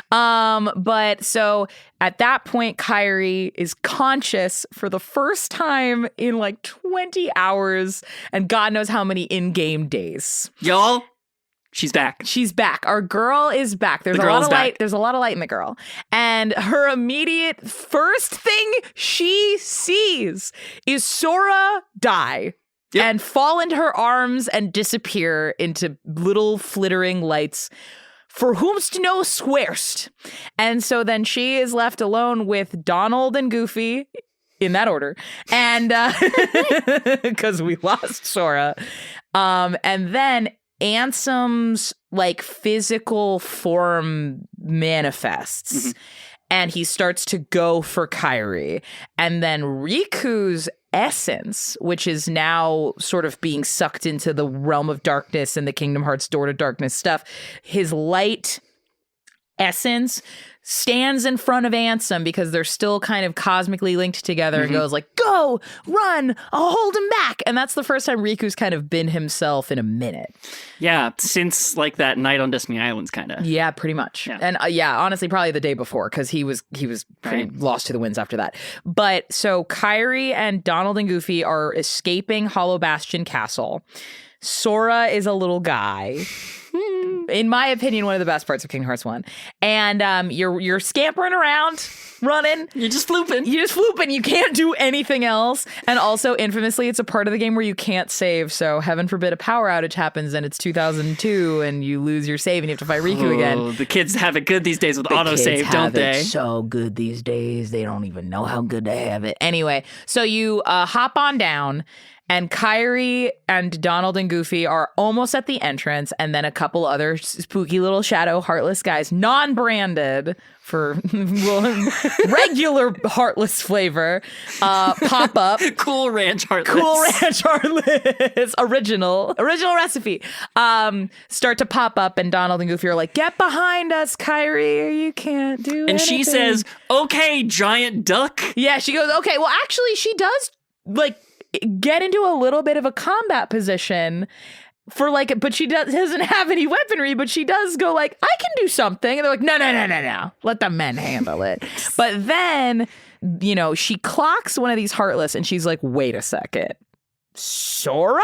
But so at that point, Kairi is conscious for the first time in like 20 hours and God knows how many in-game days. Y'all, she's back. She's back. Our girl is back. There's a lot of light. There's a lot of light in the girl. And her immediate first thing she sees is Sora die. Yep. And fall into her arms and disappear into little flittering lights. For whomst know swearst. And so then she is left alone with Donald and Goofy, in that order, and because we lost Sora. And then Ansem's like physical form manifests. And he starts to go for Kairi. And then Riku's essence, which is now sort of being sucked into the realm of darkness and the Kingdom Hearts Door to Darkness stuff, his light essence stands in front of Ansem because they're still kind of cosmically linked together and goes like, go, run, I'll hold him back. And that's the first time Riku's kind of been himself in a minute. Yeah, since like that night on Destiny Islands kind of. Yeah, pretty much. Yeah. And honestly, probably the day before because he was pretty lost to the winds after that. But so Kairi and Donald and Goofy are escaping Hollow Bastion Castle. Sora is a little guy. In my opinion, one of the best parts of Kingdom Hearts 1. And you're scampering around, running. You're just flooping. You can't do anything else. And also, infamously, it's a part of the game where you can't save. So heaven forbid a power outage happens and it's 2002 and you lose your save and you have to fight Riku again. The kids have it good these days with autosave, don't they? So good these days. They don't even know how good they have it. Anyway, so you hop on down. And Kairi and Donald and Goofy are almost at the entrance, and then a couple other spooky little shadow heartless guys, non-branded for regular heartless flavor, pop up. Cool Ranch Heartless. Original recipe. Start to pop up, and Donald and Goofy are like, get behind us, Kairi, or you can't do anything. And she says, okay, giant duck. Yeah, she goes, okay. Well, actually, she does, like, get into a little bit of a combat position for like, but she doesn't have any weaponry, but she does go like, I can do something. And they're like, no. Let the men handle it. But then, she clocks one of these heartless and she's like, wait a second, Sora?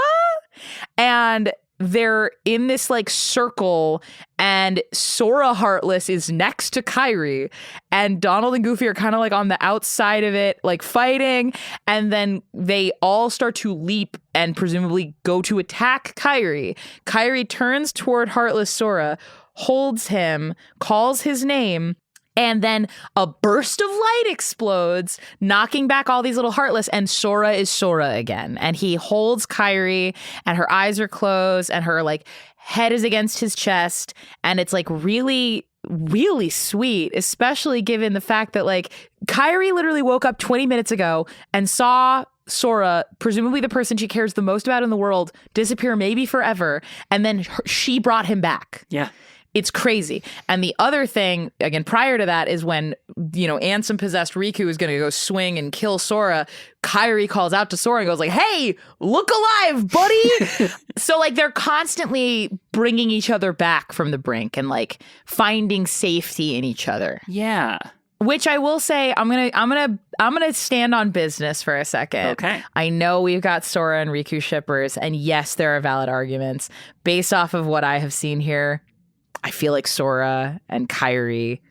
And they're in this like circle and Sora Heartless is next to Kairi and Donald and Goofy are kind of like on the outside of it, like fighting. And then they all start to leap and presumably go to attack Kairi. Kairi turns toward Heartless Sora, holds him, calls his name. And then a burst of light explodes, knocking back all these little heartless, and Sora is Sora again. And he holds Kairi, and her eyes are closed, and her like head is against his chest, and it's like really, really sweet, especially given the fact that like Kairi literally woke up 20 minutes ago and saw Sora, presumably the person she cares the most about in the world, disappear maybe forever, and then she brought him back. Yeah. It's crazy. And the other thing, again, prior to that is when, Ansem possessed Riku is going to go swing and kill Sora. Kairi calls out to Sora and goes like, hey, look alive, buddy. So like they're constantly bringing each other back from the brink and like finding safety in each other. Yeah. Which I will say, I'm gonna stand on business for a second. Okay. I know we've got Sora and Riku shippers, and yes, there are valid arguments. Based off of what I have seen here, I feel like Sora and Kairi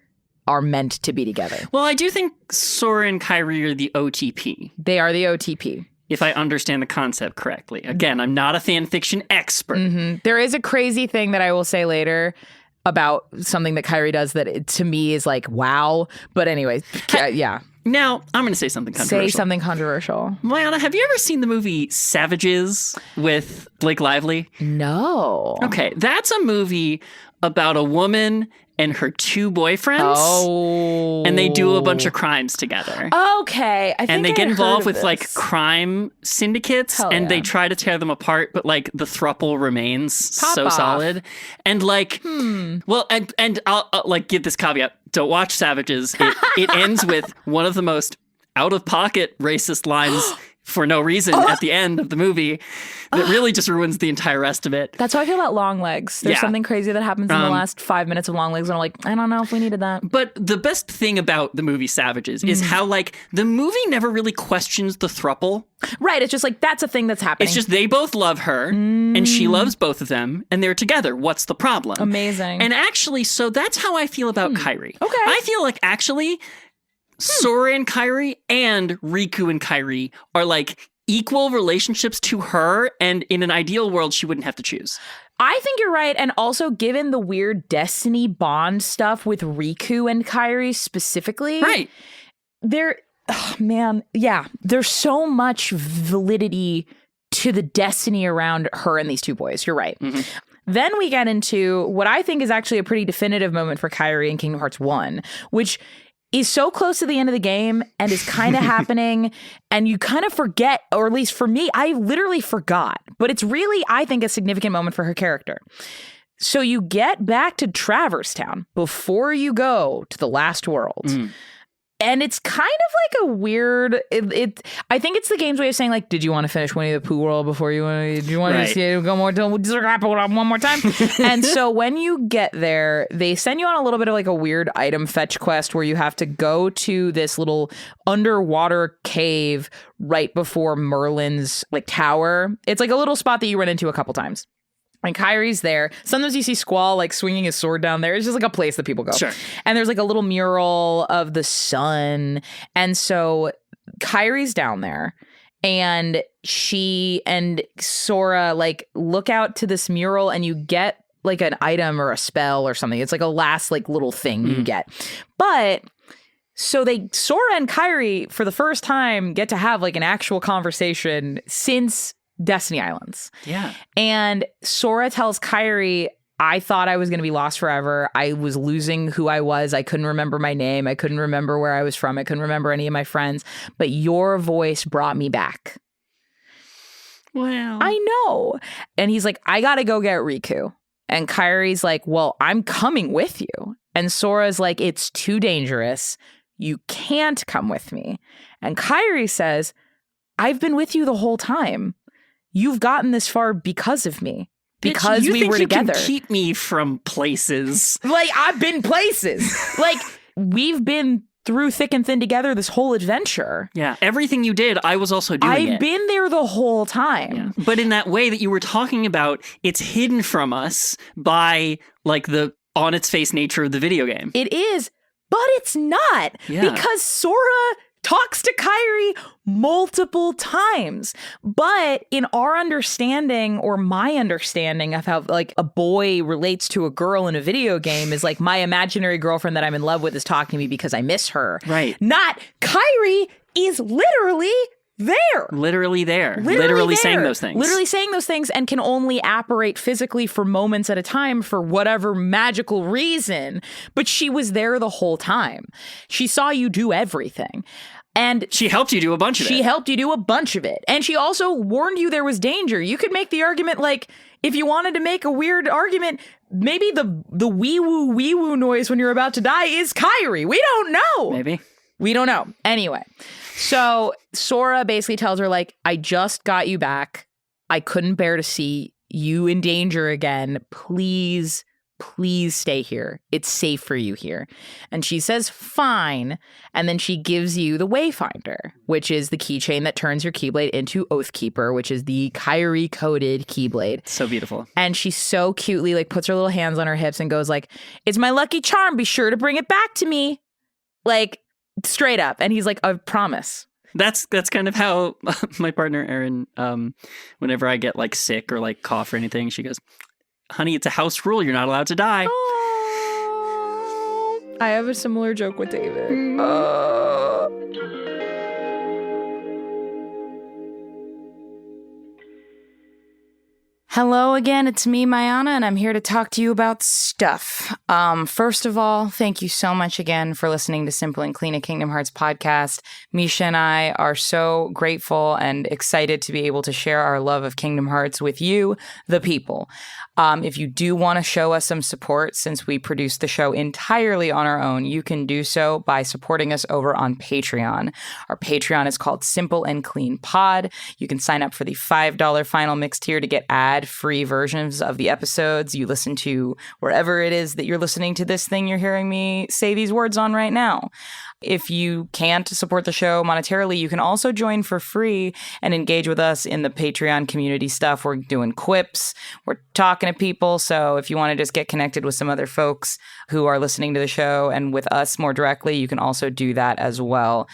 are meant to be together. Well, I do think Sora and Kairi are the OTP. They are the OTP. If I understand the concept correctly. Again, I'm not a fan fiction expert. Mm-hmm. There is a crazy thing that I will say later about something that Kairi does that to me is like, wow. But anyway, yeah. Now, I'm going to say something controversial. Say something controversial. Mayanna, have you ever seen the movie Savages with Blake Lively? No. Okay, that's a movie about a woman and her two boyfriends. Oh. And they do a bunch of crimes together. Okay. And they get involved with like crime syndicates. Hell and yeah. they try to tear them apart, but like the throuple remains so off. solid. And like, well, and I'll like give this caveat. Don't watch Savages. It ends with one of the most out-of-pocket racist lines for no reason at the end of the movie that really just ruins the entire rest of it. That's how I feel about Long Legs. There's Yeah. something crazy that happens in the last 5 minutes of Long Legs, and I'm like, I don't know if we needed that. But the best thing about the movie Savages is how, like, the movie never really questions the throuple. Right. It's just like, that's a thing that's happening. It's just they both love her, and she loves both of them, and they're together. What's the problem? Amazing. And actually, so that's how I feel about Kairi. Okay. I feel like, actually, Sora and Kairi and Riku and Kairi are, like, equal relationships to her, and in an ideal world, she wouldn't have to choose. I think you're right. And also, given the weird Destiny Bond stuff with Riku and Kairi specifically. Right. There's so much validity to the destiny around her and these two boys. You're right. Mm-hmm. Then we get into what I think is actually a pretty definitive moment for Kairi in Kingdom Hearts 1, which is so close to the end of the game and is kind of happening, and you kind of forget, or at least for me, I literally forgot. But it's really, I think, a significant moment for her character. So you get back to Traverse Town before you go to the last world. And it's kind of like a weird, I think it's the game's way of saying, like, did you want to finish Winnie the Pooh World before you want to see it go more, one more time? And so when you get there, they send you on a little bit of like a weird item fetch quest where you have to go to this little underwater cave right before Merlin's like tower. It's like a little spot that you run into a couple times. And Kairi's there. Sometimes you see Squall like swinging his sword down there. It's just like a place that people go. Sure. And there's like a little mural of the sun. And so Kairi's down there. And she and Sora like look out to this mural, and you get like an item or a spell or something. It's like a last like little thing you get. But so Sora and Kairi for the first time get to have like an actual conversation since Destiny Islands. Yeah. And Sora tells Kairi, I thought I was going to be lost forever. I was losing who I was. I couldn't remember my name. I couldn't remember where I was from. I couldn't remember any of my friends. But your voice brought me back. Wow. I know. And he's like, I got to go get Riku. And Kairi's like, well, I'm coming with you. And Sora's like, it's too dangerous. You can't come with me. And Kairi says, I've been with you the whole time. You've gotten this far because of me. Because we were together. You can keep me from places. Like, I've been places. Like, we've been through thick and thin together this whole adventure. Yeah. Everything you did, I was also doing it. I've been there the whole time. Yeah. But in that way that you were talking about, it's hidden from us by, like, the on-its-face nature of the video game. It is, but it's not. Yeah. Because Sora talks to Kairi multiple times. But in our understanding, or my understanding of how like a boy relates to a girl in a video game is like, my imaginary girlfriend that I'm in love with is talking to me because I miss her. Right. Not Kairi is literally there. Literally there. Literally there. saying those things. Literally saying those things, and can only apparate physically for moments at a time for whatever magical reason. But she was there the whole time. She saw you do everything. And she helped you do a bunch of it. She helped you do a bunch of it. And she also warned you there was danger. You could make the argument, like, if you wanted to make a weird argument, maybe the wee woo noise when you're about to die is Kairi. We don't know. Maybe. We don't know. Anyway, so Sora basically tells her, like, I just got you back. I couldn't bear to see you in danger again. Please stay here. It's safe for you here. And she says, fine. And then she gives you the Wayfinder, which is the keychain that turns your Keyblade into Oathkeeper, which is the Kairi coded Keyblade. So beautiful. And she so cutely, like, puts her little hands on her hips and goes, like, it's my lucky charm. Be sure to bring it back to me. Like, straight up. And he's like, I promise. That's kind of how my partner Erin, whenever I get like sick or like cough or anything, she goes, honey, it's a house rule. You're not allowed to die. Oh, I have a similar joke with David. Hello again, it's me, Mayanna, and I'm here to talk to you about stuff. First of all, thank you so much again for listening to Simple and Clean, a Kingdom Hearts podcast. Mischa and I are so grateful and excited to be able to share our love of Kingdom Hearts with you, the people. If you do want to show us some support, since we produce the show entirely on our own, you can do so by supporting us over on Patreon. Our Patreon is called Simple and Clean Pod. You can sign up for the $5 final mix tier to get ad-free versions of the episodes you listen to wherever it is that you're listening to this thing you're hearing me say these words on right now. If you can't support the show monetarily, you can also join for free and engage with us in the Patreon community stuff. We're doing quips. We're talking to people. So if you want to just get connected with some other folks who are listening to the show and with us more directly, you can also do that as well.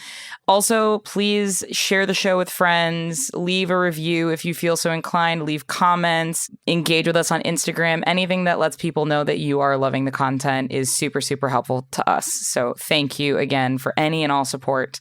Also, please share the show with friends. Leave a review if you feel so inclined. Leave comments. Engage with us on Instagram. Anything that lets people know that you are loving the content is super, super helpful to us. So thank you again for any and all support.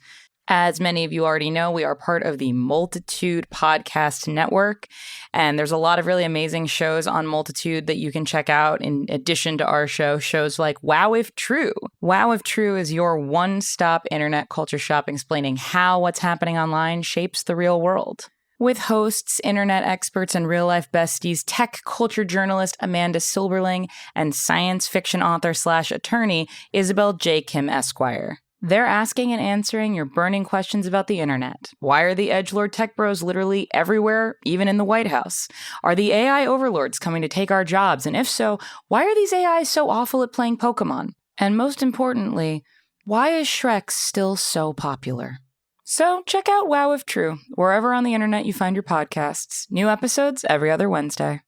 As many of you already know, we are part of the Multitude Podcast Network, and there's a lot of really amazing shows on Multitude that you can check out in addition to our show, shows like Wow If True. Wow If True is your one-stop internet culture shop explaining how what's happening online shapes the real world. With hosts, internet experts, and real-life besties, tech culture journalist Amanda Silberling, and science fiction author/attorney Isabel J. Kim Esquire. They're asking and answering your burning questions about the internet. Why are the edgelord tech bros literally everywhere, even in the White House? Are the AI overlords coming to take our jobs? And if so, why are these AIs so awful at playing Pokemon? And most importantly, why is Shrek still so popular? So check out Wow If True, wherever on the internet you find your podcasts. New episodes every other Wednesday.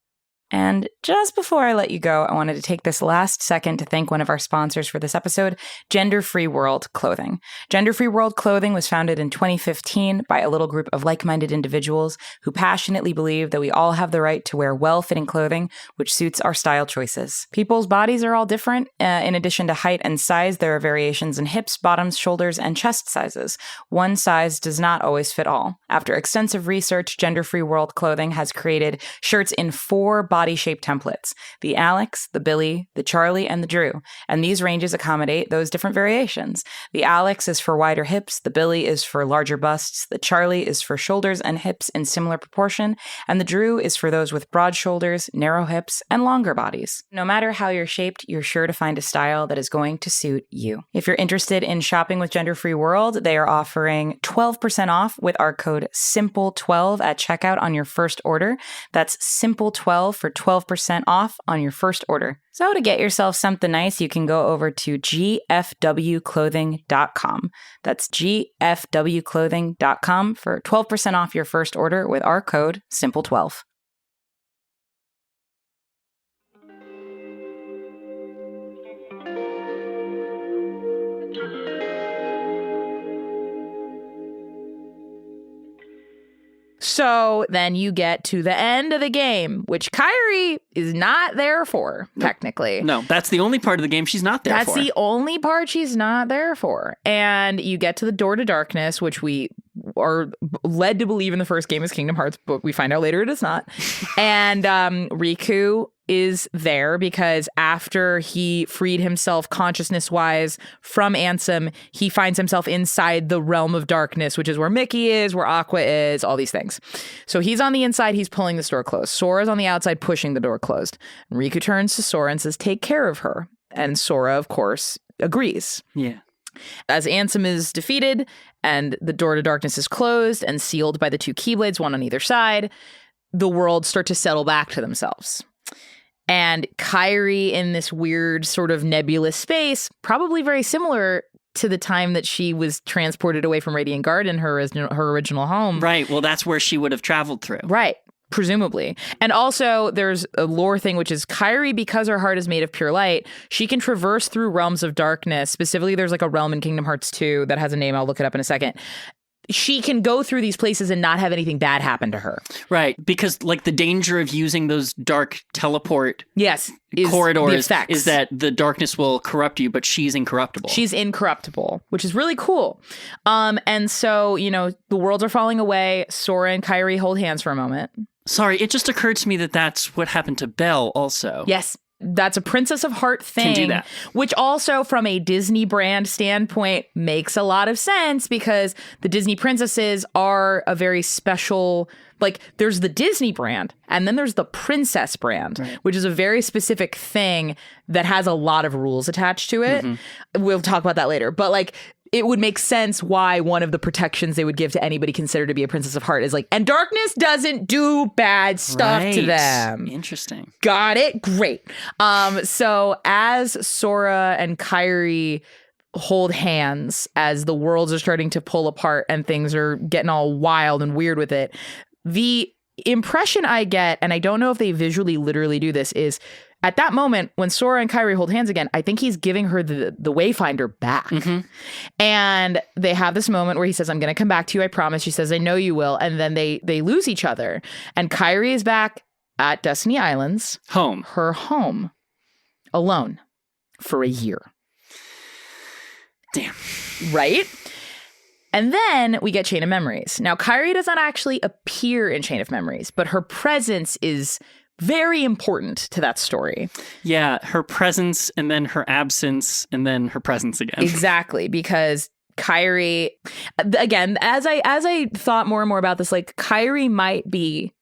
And just before I let you go, I wanted to take this last second to thank one of our sponsors for this episode, Gender Free World Clothing. Gender Free World Clothing was founded in 2015 by a little group of like-minded individuals who passionately believe that we all have the right to wear well-fitting clothing which suits our style choices. People's bodies are all different. In addition to height and size, there are variations in hips, bottoms, shoulders, and chest sizes. One size does not always fit all. After extensive research, Gender Free World Clothing has created shirts in 4 body shape templates: the Alex, the Billy, the Charlie, and the Drew. And these ranges accommodate those different variations. The Alex is for wider hips, the Billy is for larger busts, the Charlie is for shoulders and hips in similar proportion, and the Drew is for those with broad shoulders, narrow hips, and longer bodies. No matter how you're shaped, you're sure to find a style that is going to suit you. If you're interested in shopping with Gender Free World, they are offering 12% off with our code SIMPLE12 at checkout on your first order. That's SIMPLE12 for 12% off on your first order. So to get yourself something nice, you can go over to gfwclothing.com. That's gfwclothing.com for 12% off your first order with our code SIMPLE12. So then you get to the end of the game, which Kairi is not there for, technically. No, that's the only part of the game she's not there for. That's the only part she's not there for. And you get to the Door to Darkness, which we are led to believe in the first game is Kingdom Hearts, but we find out later it is not. And Riku is there because after he freed himself consciousness-wise from Ansem, he finds himself inside the realm of darkness, which is where Mickey is, where Aqua is, all these things. So he's on the inside, he's pulling this door closed. Sora's on the outside pushing the door closed. And Riku turns to Sora and says, take care of her. And Sora, of course, agrees. Yeah. As Ansem is defeated and the door to darkness is closed and sealed by the two Keyblades, one on either side, the worlds start to settle back to themselves. And Kairi in this weird sort of nebulous space, probably very similar to the time that she was transported away from Radiant Garden, her original home. Right. Well, that's where she would have traveled through. Right. Presumably. And also there's a lore thing, which is Kairi, because her heart is made of pure light, she can traverse through realms of darkness. Specifically, there's like a realm in Kingdom Hearts 2 that has a name. I'll look it up in a second. She can go through these places and not have anything bad happen to her. Right. Because like the danger of using those dark teleport corridors is that the darkness will corrupt you, but she's incorruptible. She's incorruptible, which is really cool. And so, you know, the worlds are falling away. Sora and Kairi hold hands for a moment. Sorry, it just occurred to me that that's what happened to Belle also. Yes. That's a Princess of Heart thing, can do that. Which also from a Disney brand standpoint makes a lot of sense because the Disney princesses are a very special, like there's the Disney brand and then there's the princess brand, right, which is a very specific thing that has a lot of rules attached to it. Mm-hmm. We'll talk about that later. But like, it would make sense why one of the protections they would give to anybody considered to be a Princess of Heart is like, and darkness doesn't do bad stuff to them. Interesting. Got it? Great. So as Sora and Kairi hold hands, as the worlds are starting to pull apart and things are getting all wild and weird with it, the impression I get, and I don't know if they visually literally do this, is at that moment, when Sora and Kairi hold hands again, I think he's giving her the Wayfinder back. Mm-hmm. And they have this moment where he says, I'm going to come back to you, I promise. She says, I know you will. And then they lose each other. And Kairi is back at Destiny Islands. Home. Her home. Alone. For a year. Damn. Right? And then we get Chain of Memories. Now, Kairi does not actually appear in Chain of Memories, but her presence is very important to that story. Yeah, her presence and then her absence and then her presence again. Exactly, because Kairi, again, as I thought more and more about this, like Kairi might be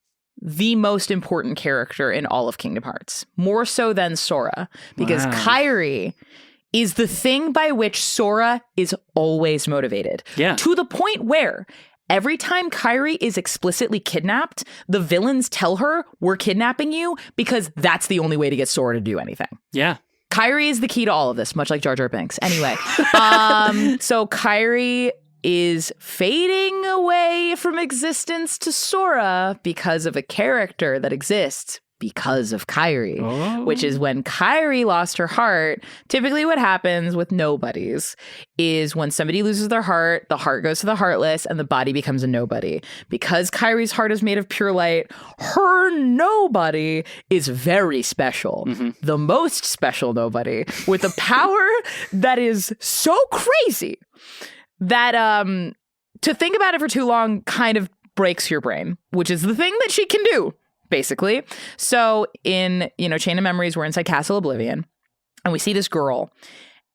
the most important character in all of Kingdom Hearts, more so than Sora, because Kairi is the thing by which Sora is always motivated. Yeah. To the point where every time Kairi is explicitly kidnapped, the villains tell her, we're kidnapping you, because that's the only way to get Sora to do anything. Yeah. Kairi is the key to all of this, much like Jar Jar Binks. Anyway, so Kairi is fading away from existence to Sora because of a character that exists because of Kairi, which is when Kairi lost her heart. Typically what happens with nobodies is when somebody loses their heart, the heart goes to the heartless and the body becomes a nobody. Because Kairi's heart is made of pure light, her nobody is very special. Mm-hmm. The most special nobody with a power that is so crazy that to think about it for too long kind of breaks your brain, which is the thing that she can do. Basically. So in, Chain of Memories, we're inside Castle Oblivion and we see this girl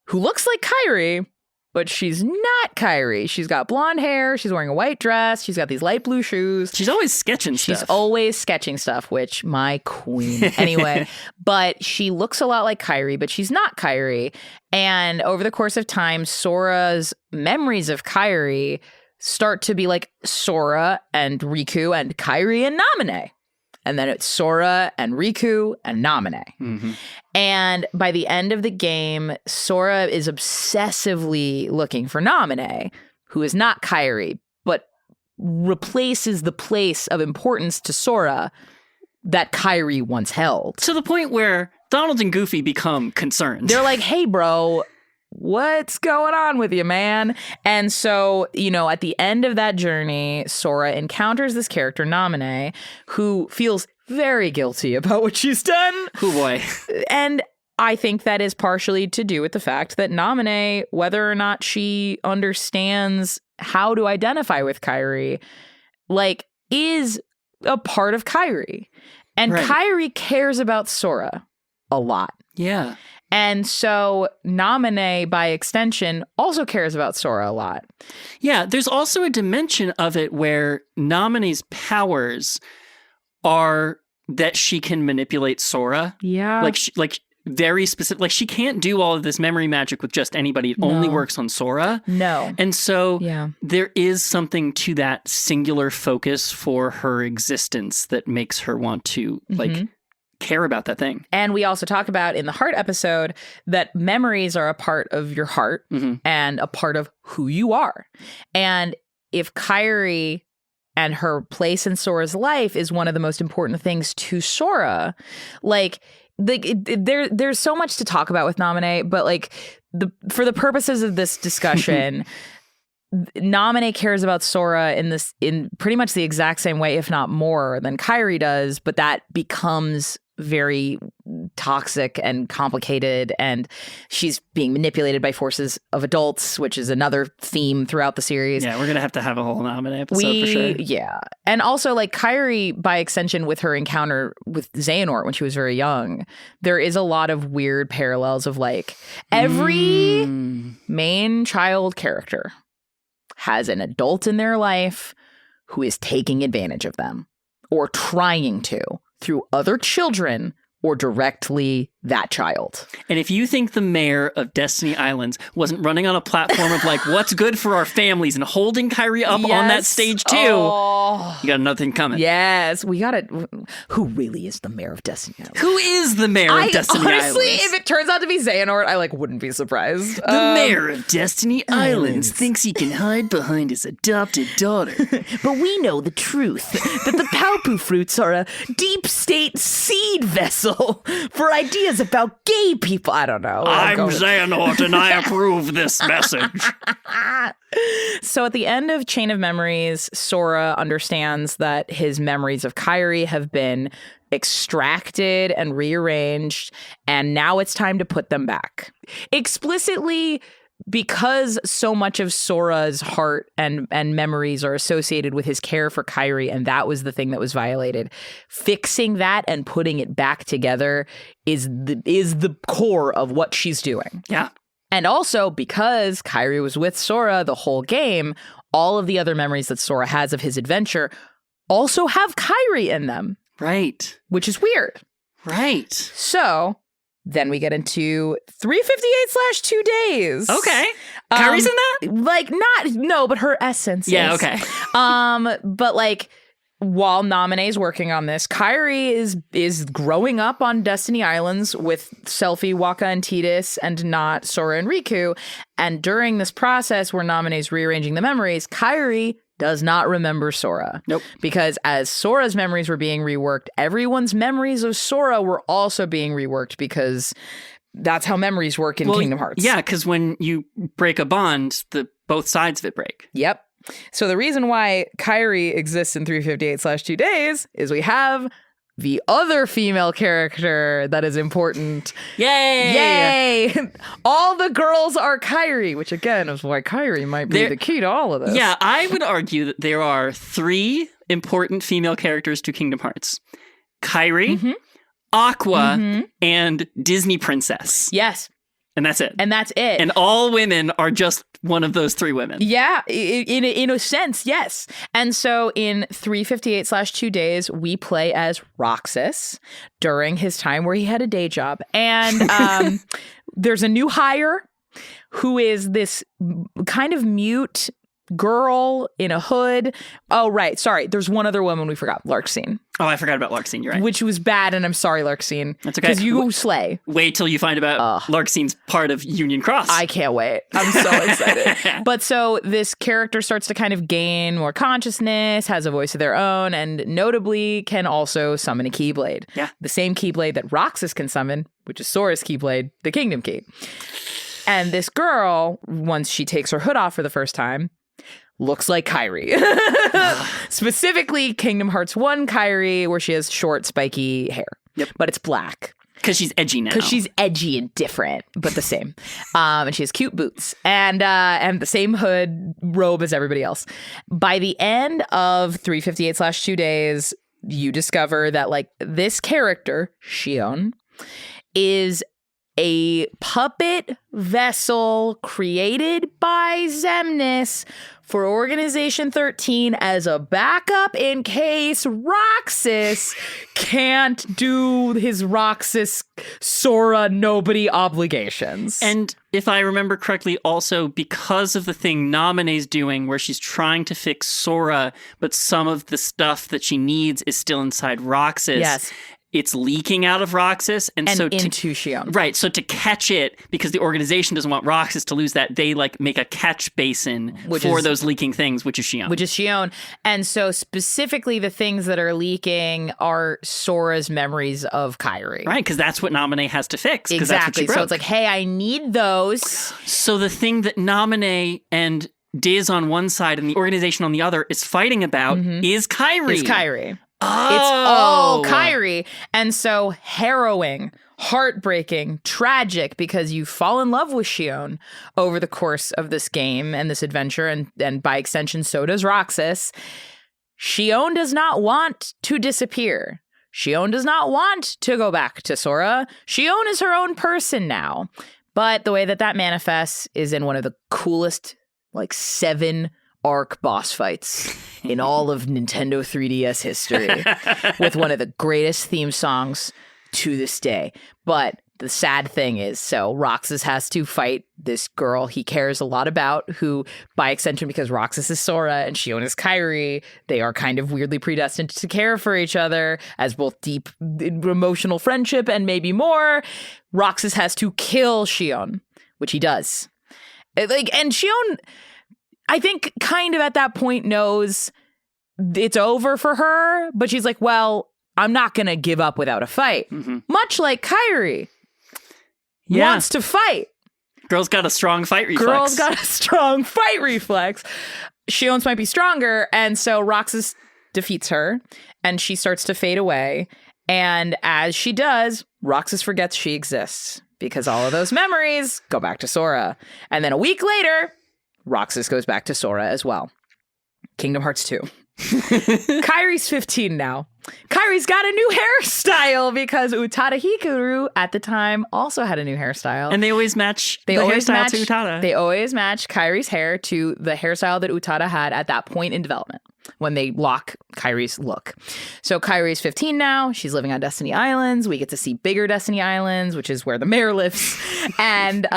who looks like Kairi, but she's not Kairi. She's got blonde hair. She's wearing a white dress. She's got these light blue shoes. She's always sketching stuff. She's always sketching stuff, which my queen. Anyway, but she looks a lot like Kairi, but she's not Kairi. And over the course of time, Sora's memories of Kairi start to be like Sora and Riku and Kairi and Naminé. And then it's Sora and Riku and Naminé. Mm-hmm. And by the end of the game, Sora is obsessively looking for Naminé, who is not Kairi, but replaces the place of importance to Sora that Kairi once held. To the point where Donald and Goofy become concerned. They're like, hey, bro, what's going on with you, man? And so, at the end of that journey, Sora encounters this character, Naminé, who feels very guilty about what she's done. Oh, boy. And I think that is partially to do with the fact that Naminé, whether or not she understands how to identify with Kairi, is a part of Kairi. And Kairi cares about Sora a lot. Yeah. And so Naminé, by extension, also cares about Sora a lot. Yeah, there's also a dimension of it where Naminé's powers are that she can manipulate Sora. Yeah. Like very specific. Like, she can't do all of this memory magic with just anybody. It only works on Sora. No. And so there is something to that singular focus for her existence that makes her want to, like, care about that thing. And we also talk about in the heart episode that memories are a part of your heart and a part of who you are. And if Kairi and her place in Sora's life is one of the most important things to Sora, like there's so much to talk about with Naminé, but like for the purposes of this discussion, Naminé cares about Sora in pretty much the exact same way, if not more, than Kairi does, but that becomes very toxic and complicated, and she's being manipulated by forces of adults, which is another theme throughout the series. Yeah, we're gonna have to have a whole Naminé episode for sure. Yeah. And also, like, Kairi, by extension, with her encounter with Xehanort when she was very young, there is a lot of weird parallels of, like, every main child character has an adult in their life who is taking advantage of them or trying to through other children or directly that child. And if you think the mayor of Destiny Islands wasn't running on a platform of like, what's good for our families and holding Kairi up on that stage too, you got another thing coming. Yes, we got it. Who really is the mayor of Destiny Islands? Who is the mayor of Destiny Islands? Honestly, if it turns out to be Xehanort, I wouldn't be surprised. The mayor of Destiny Islands thinks he can hide behind his adopted daughter. But we know the truth, that the Paupu fruits are a deep state seed vessel for ideas about gay people. I don't know. I'm Xehanort and I approve this message. So at the end of Chain of Memories, Sora understands that his memories of Kairi have been extracted and rearranged, and now it's time to put them back. Explicitly, because so much of Sora's heart and memories are associated with his care for Kairi, and that was the thing that was violated. Fixing that and putting it back together is the core of what she's doing. Yeah. And also, because Kairi was with Sora the whole game, all of the other memories that Sora has of his adventure also have Kairi in them. Right. Which is weird. Right. So then we get into 358/2 days. Okay. Kairi's in that? Like, no, but her essence is. Yeah, okay. But like, while Naminé's working on this, Kairi is growing up on Destiny Islands with Selphie, Waka, and Tidus, and not Sora and Riku. And during this process where Naminé's rearranging the memories, Kairi does not remember Sora. Nope. Because as Sora's memories were being reworked, everyone's memories of Sora were also being reworked, because that's how memories work in Kingdom Hearts. Yeah, because when you break a bond, both sides of it break. Yep. So the reason why Kairi exists in 358/2 days is we have the other female character that is important. Yay! All the girls are Kairi, which again is why Kairi might be the key to all of this. Yeah, I would argue that there are 3 important female characters to Kingdom Hearts. Kairi, Aqua, and Disney Princess. Yes. And that's it. And that's it. And all women are just one of those 3 women. Yeah, in a sense, yes. And so in 358/2 days, we play as Roxas during his time where he had a day job. And there's a new hire who is this kind of mute girl in a hood. Oh, right. Sorry. There's one other woman we forgot. Larxene. Oh, I forgot about Larxene. You're right. Which was bad, and I'm sorry, Larxene. That's okay. Because you slay. Wait till you find about Larxene's part of Union Cross. I can't wait. I'm so excited. But so this character starts to kind of gain more consciousness, has a voice of their own, and notably can also summon a Keyblade. Yeah. The same Keyblade that Roxas can summon, which is Sora's Keyblade, the Kingdom Key. And this girl, once she takes her hood off for the first time, looks like Kairi. Specifically Kingdom Hearts 1 Kairi, where she has short, spiky hair. Yep. But it's black. Because she's edgy now. Because she's edgy and different, but the same. And she has cute boots and the same hood robe as everybody else. By the end of 358/2 days, you discover that like this character, Shion, is a puppet vessel created by Xemnas for Organization 13 as a backup in case Roxas can't do his Roxas Sora nobody obligations. And if I remember correctly, also because of the thing Namine's doing where she's trying to fix Sora, but some of the stuff that she needs is still inside Roxas. Yes. It's leaking out of Roxas and so into Shion. Right. So to catch it, because the organization doesn't want Roxas to lose that, they like make a catch basin for those leaking things, which is Shion. And so specifically the things that are leaking are Sora's memories of Kairi. Right, because that's what Namine has to fix. Exactly. That's what she broke. So it's like, hey, I need those. So the thing that Namine and Diz on one side and the organization on the other is fighting about is Kairi. Is Kairi. Oh. It's all Kairi. And so harrowing, heartbreaking, tragic, because you fall in love with Shion over the course of this game and this adventure, and by extension, so does Roxas. Shion does not want to disappear. Shion does not want to go back to Sora. Shion is her own person now. But the way that manifests is in one of the coolest, like 7 arc boss fights in all of Nintendo 3DS history with one of the greatest theme songs to this day. But the sad thing is, so Roxas has to fight this girl he cares a lot about, who by extension, because Roxas is Sora and Shion is Kairi, they are kind of weirdly predestined to care for each other as both deep emotional friendship and maybe more. Roxas has to kill Shion, which he does. And Shion, I think, kind of at that point knows it's over for her, but she's like, well, I'm not going to give up without a fight. Much like Kairi wants to fight. Girl's got a strong fight reflex. Shion's might be stronger, and so Roxas defeats her, and she starts to fade away. And as she does, Roxas forgets she exists, because all of those memories go back to Sora. And then a week later, Roxas goes back to Sora as well. Kingdom Hearts 2. Kairi's 15 now. Kairi's got a new hairstyle because Utada Hikaru at the time also had a new hairstyle. And they always match the hairstyle to Utada. They always match Kairi's hair to the hairstyle that Utada had at that point in development when they lock Kairi's look. So Kairi's 15 now. She's living on Destiny Islands. We get to see bigger Destiny Islands, which is where the mayor lives. And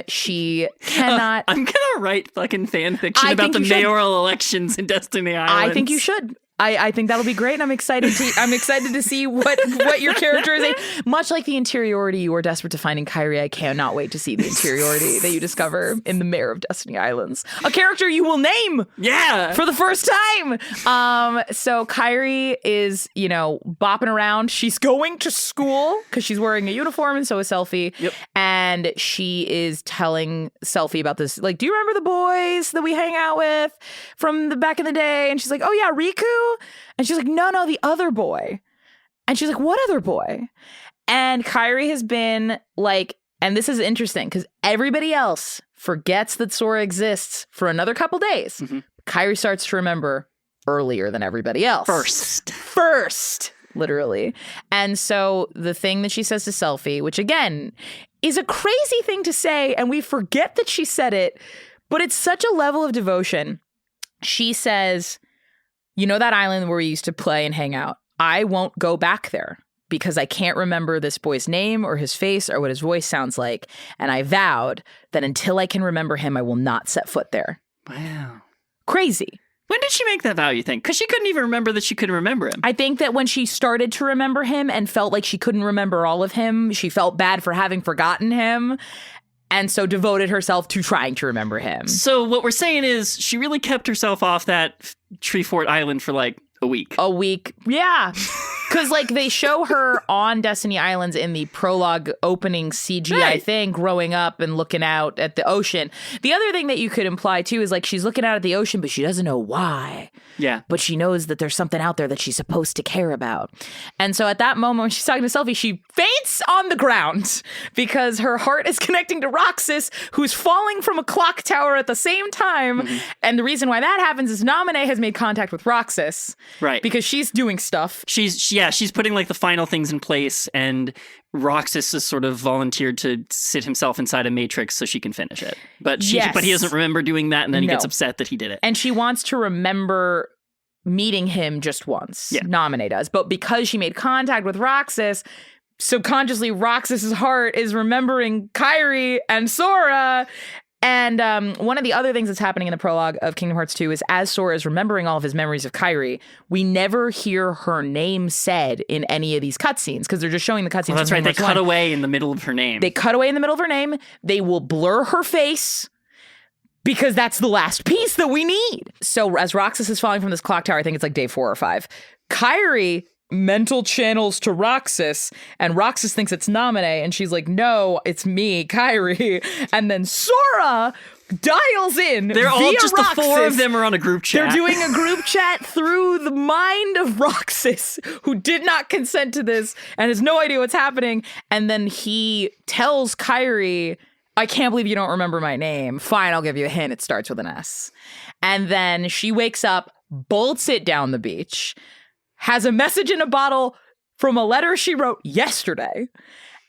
she cannot... I'm going to write fucking fan fiction about the mayoral elections in Destiny Islands. I think you should. I think that'll be great, and I'm excited to see what your character is. Much like the interiority you were desperate to find in Kairi, I cannot wait to see the interiority that you discover in the Mayor of Destiny Islands. A character you will name for the first time. So Kairi is, bopping around. She's going to school because she's wearing a uniform, and so is Selphie. Yep. And she is telling Selphie about this. Like, do you remember the boys that we hang out with from the back in the day? And she's like, oh yeah, Riku. And she's like, no, the other boy. And she's like, what other boy? And Kairi has been like, and this is interesting because everybody else forgets that Sora exists for another couple days. Kairi starts to remember earlier than everybody else. First, literally. And so the thing that she says to Selphie, which again is a crazy thing to say, and we forget that she said it, but it's such a level of devotion. She says, you know that island where we used to play and hang out? I won't go back there because I can't remember this boy's name or his face or what his voice sounds like. And I vowed that until I can remember him, I will not set foot there. Wow. Crazy. When did she make that vow, you think? Because she couldn't even remember that she couldn't remember him. I think that when she started to remember him and felt like she couldn't remember all of him, she felt bad for having forgotten him. And so devoted herself to trying to remember him. So what we're saying is she really kept herself off that Tree Fort Island for like a week. Yeah. Because, like, they show her on Destiny Islands in the prologue opening CGI thing, growing up and looking out at the ocean. The other thing that you could imply, too, is, like, she's looking out at the ocean, but she doesn't know why. Yeah. But she knows that there's something out there that she's supposed to care about. And so at that moment, when she's talking to Selphie, she faints on the ground because her heart is connecting to Roxas, who's falling from a clock tower at the same time. Mm-hmm. And the reason why that happens is Naminé has made contact with Roxas. Right. Because she's doing stuff. She's putting like the final things in place, and Roxas has sort of volunteered to sit himself inside a matrix so she can finish it. But he doesn't remember doing that, and then he gets upset that he did it. And she wants to remember meeting him just once. Yeah. Naminé does. But because she made contact with Roxas, subconsciously Roxas's heart is remembering Kairi and Sora. And one of the other things that's happening in the prologue of Kingdom Hearts 2 is as Sora is remembering all of his memories of Kairi, we never hear her name said in any of these cutscenes because they're just showing the cutscenes. Well, that's right. They cut away in the middle of her name. They cut away in the middle of her name. They will blur her face because that's the last piece that we need. So as Roxas is falling from this clock tower, I think it's like day 4 or 5, Kairi mental channels to Roxas, and Roxas thinks it's Naminé, and she's like, no, it's me, Kairi. And then Sora dials in. They're all just Roxas. The 4 of them are on a group chat. They're doing a group chat through the mind of Roxas, who did not consent to this and has no idea what's happening. And then he tells Kairi, I can't believe you don't remember my name. Fine, I'll give you a hint. It starts with an S. And then she wakes up, bolts it down the beach, has a message in a bottle from a letter she wrote yesterday.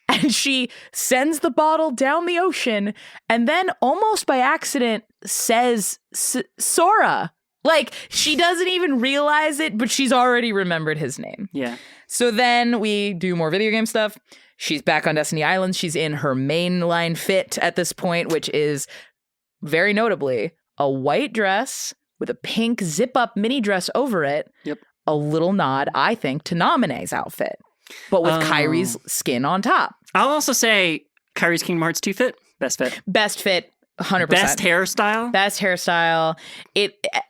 And she sends the bottle down the ocean and then almost by accident says Sora. Like, she doesn't even realize it, but she's already remembered his name. Yeah. So then we do more video game stuff. She's back on Destiny Islands. She's in her mainline fit at this point, which is very notably a white dress with a pink zip-up mini dress over it. Yep. A little nod, I think, to Naminé's outfit, but with Kairi's skin on top. I'll also say Kairi's Kingdom Hearts 2 fit. Best fit. Best fit, 100%. Best hairstyle. Best hairstyle.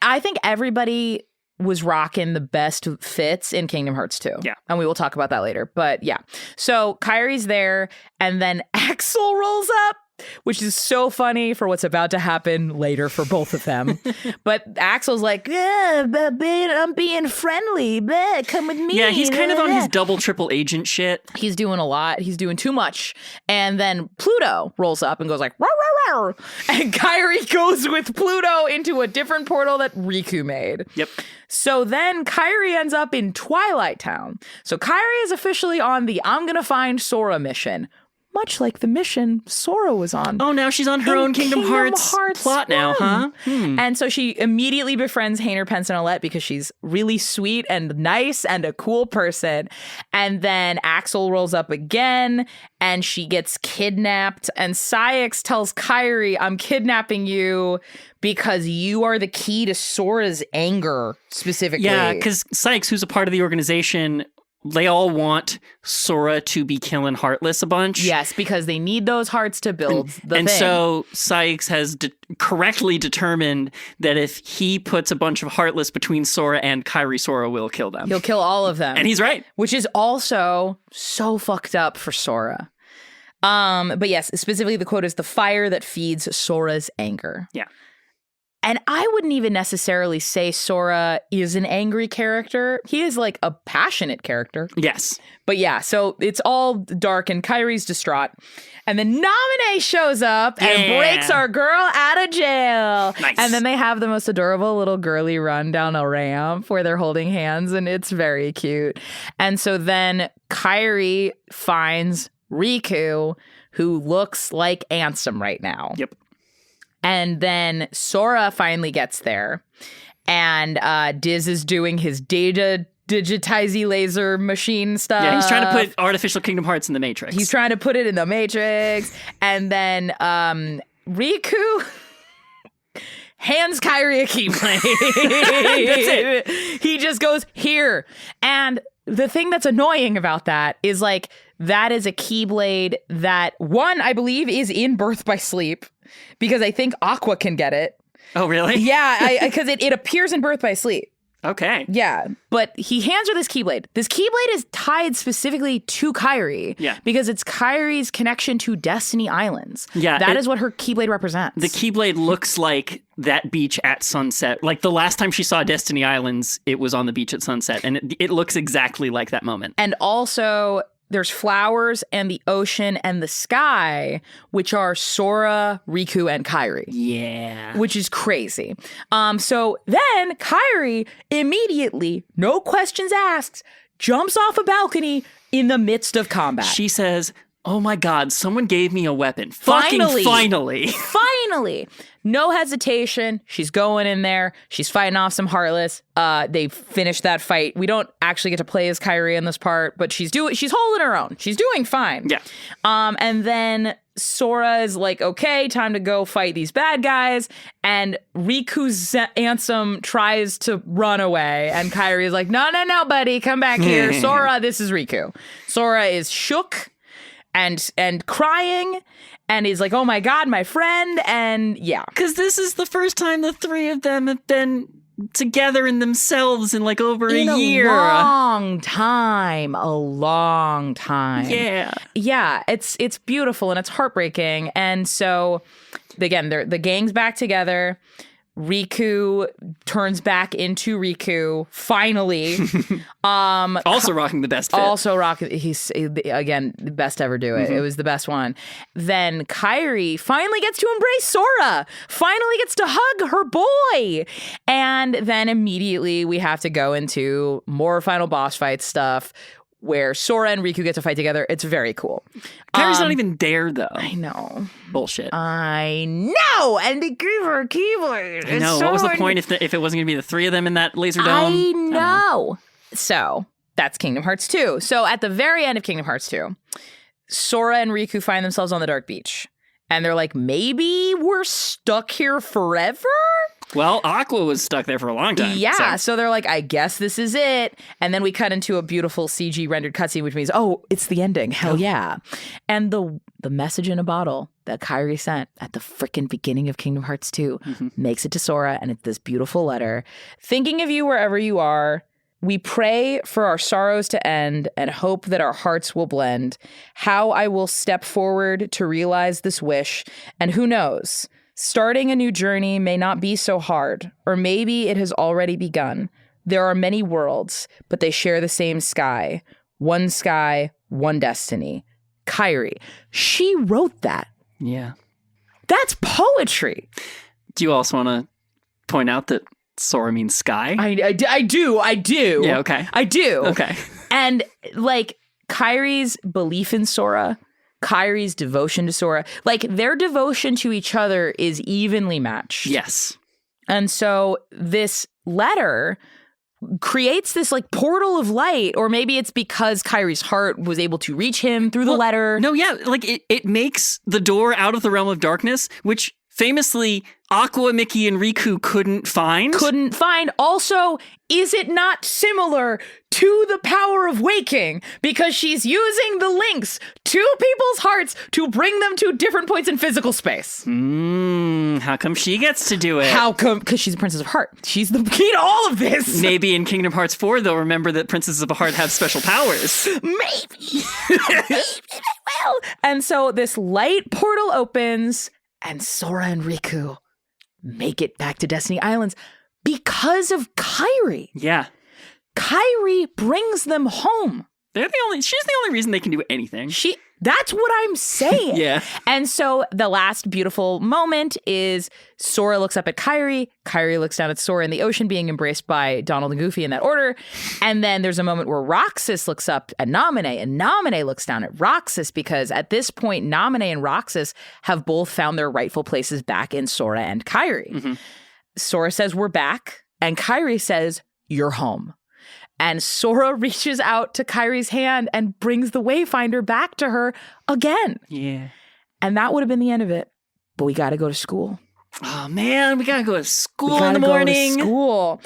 I think everybody was rocking the best fits in Kingdom Hearts 2. Yeah. And we will talk about that later. But yeah. So Kairi's there, and then Axel rolls up, which is so funny for what's about to happen later for both of them. But Axel's like, I'm being friendly. Come with me. Yeah, he's kind of on his double, triple agent shit. He's doing a lot. He's doing too much. And then Pluto rolls up and goes like, row, row, row. And Kairi goes with Pluto into a different portal that Riku made. Yep. So then Kairi ends up in Twilight Town. So Kairi is officially on the I'm gonna find Sora mission. Much like the mission Sora was on. Oh, now she's on her own Kingdom Hearts plot now, huh? And so she immediately befriends Hayner, Pence, and Alette because she's really sweet and nice and a cool person. And then Axel rolls up again and she gets kidnapped. And Saïx tells Kairi, I'm kidnapping you because you are the key to Sora's anger, specifically. Yeah, because Saïx, who's a part of the organization, they all want Sora to be killing Heartless a bunch. Yes, because they need those hearts to build the thing. And so Saïx has correctly determined that if he puts a bunch of Heartless between Sora and Kairi, Sora will kill them. He'll kill all of them. And he's right. Which is also so fucked up for Sora. But yes, specifically the quote is the fire that feeds Sora's anger. Yeah. And I wouldn't even necessarily say Sora is an angry character. He is like a passionate character. Yes. But yeah, so it's all dark and Kairi's distraught. And then Naminé shows up and breaks our girl out of jail. Nice. And then they have the most adorable little girly run down a ramp where they're holding hands, and it's very cute. And so then Kairi finds Riku, who looks like Ansem right now. Yep. And then Sora finally gets there, and Diz is doing his data digitizy laser machine stuff. Yeah, he's trying to put artificial Kingdom Hearts in the Matrix. He's trying to put it in the Matrix. And then Riku hands Kairi a Keyblade. That's it. He just goes, here. And the thing that's annoying about that is, like, that is a Keyblade that, one, I believe is in Birth by Sleep, because I think Aqua can get it. Oh, really? Yeah, because it appears in Birth by Sleep. Okay. Yeah, but he hands her this Keyblade. This Keyblade is tied specifically to Kairi. Yeah. Because it's Kairi's connection to Destiny Islands. Yeah. That is what her Keyblade represents. The Keyblade looks like that beach at sunset. Like the last time she saw Destiny Islands, it was on the beach at sunset. And it looks exactly like that moment. And also, there's flowers and the ocean and the sky, which are Sora, Riku, and Kairi. Yeah. Which is crazy. So then Kairi immediately, no questions asked, jumps off a balcony in the midst of combat. She says, oh my God, someone gave me a weapon. Finally. Finally. No hesitation. She's going in there. She's fighting off some Heartless. They finish that fight. We don't actually get to play as Kairi in this part, but she's holding her own. She's doing fine. Yeah. And then Sora is like, okay, time to go fight these bad guys. And Riku's Ansem tries to run away. And Kairi is like, no, buddy, come back here. Sora, this is Riku. Sora is shook and crying. And he's like, oh my God, my friend. And yeah. Because this is the first time the three of them have been together in themselves in like over a year. A long time. Yeah. Yeah, it's beautiful and it's heartbreaking. And so, again, the gang's back together. Riku turns back into Riku, finally. Also rocking the best fit. He's, again, the best ever do it. Mm-hmm. It was the best one. Then Kairi finally gets to embrace Sora, finally gets to hug her boy. And then immediately we have to go into more final boss fight stuff, where Sora and Riku get to fight together. It's very cool. Kairi's not even there, though. I know. Bullshit. I know. And they gave her a Keyblade. I know. What was the point if it wasn't going to be the three of them in that laser dome? I know. So that's Kingdom Hearts 2. So at the very end of Kingdom Hearts 2, Sora and Riku find themselves on the dark beach. And they're like, maybe we're stuck here forever? Well, Aqua was stuck there for a long time. Yeah, so they're like, I guess this is it. And then we cut into a beautiful CG rendered cutscene, which means, oh, it's the ending. Hell yeah. And the message in a bottle that Kairi sent at the frickin' beginning of Kingdom Hearts 2 makes it to Sora, and it's this beautiful letter. Thinking of you wherever you are, we pray for our sorrows to end and hope that our hearts will blend. How I will step forward to realize this wish, and who knows, starting a new journey may not be so hard, or maybe it has already begun. There are many worlds, but they share the same sky. One sky, one destiny. Kairi. She wrote that. Yeah. That's poetry. Do you also want to point out that Sora means sky? I do. Yeah, okay. I do. Okay. And like Kairi's belief in Sora, Kairi's devotion to Sora, like their devotion to each other is evenly matched. Yes. And so this letter creates this like portal of light, or maybe it's because Kairi's heart was able to reach him through the letter. No, yeah, like it makes the door out of the realm of darkness, which famously Aqua, Mickey, and Riku couldn't find. Also, is it not similar to the power of waking? Because she's using the links to people's hearts to bring them to different points in physical space. How come she gets to do it? How come? Because she's a Princess of Heart. She's the key to all of this. Maybe in Kingdom Hearts 4, they'll remember that Princesses of Heart have special powers. Maybe. Well, and so this light portal opens, and Sora and Riku make it back to Destiny Islands because of Kairi. Yeah. Kairi brings them home. She's the only reason they can do anything. That's what I'm saying. Yeah. And so the last beautiful moment is Sora looks up at Kairi. Kairi looks down at Sora in the ocean being embraced by Donald and Goofy in that order. And then there's a moment where Roxas looks up at Naminé, and Naminé looks down at Roxas, because at this point, Naminé and Roxas have both found their rightful places back in Sora and Kairi. Mm-hmm. Sora says, we're back. And Kairi says, you're home. And Sora reaches out to Kairi's hand and brings the Wayfinder back to her again. Yeah. And that would have been the end of it. But we got to go to school. Oh, man, we got to go to school in the morning. Go to school.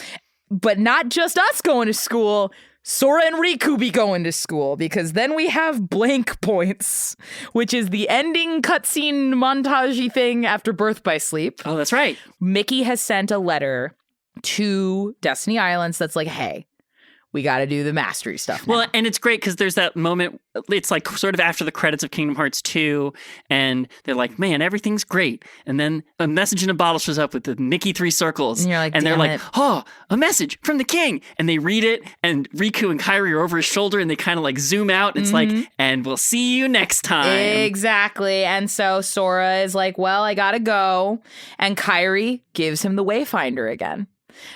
But not just us going to school. Sora and Riku be going to school, because then we have blank points, which is the ending cutscene montage-y thing after Birth by Sleep. Oh, that's right. Mickey has sent a letter to Destiny Islands that's like, hey, we got to do the mastery stuff now. Well, and it's great because there's that moment, it's like sort of after the credits of Kingdom Hearts 2, and they're like, man, everything's great. And then a message in a bottle shows up with the Mickey 3 circles. And you're like, and they're like, it. oh, a message from the king. And they read it, and Riku and Kairi are over his shoulder, and they kind of like zoom out. It's like, and we'll see you next time. Exactly. And so Sora is like, well, I got to go. And Kairi gives him the Wayfinder again.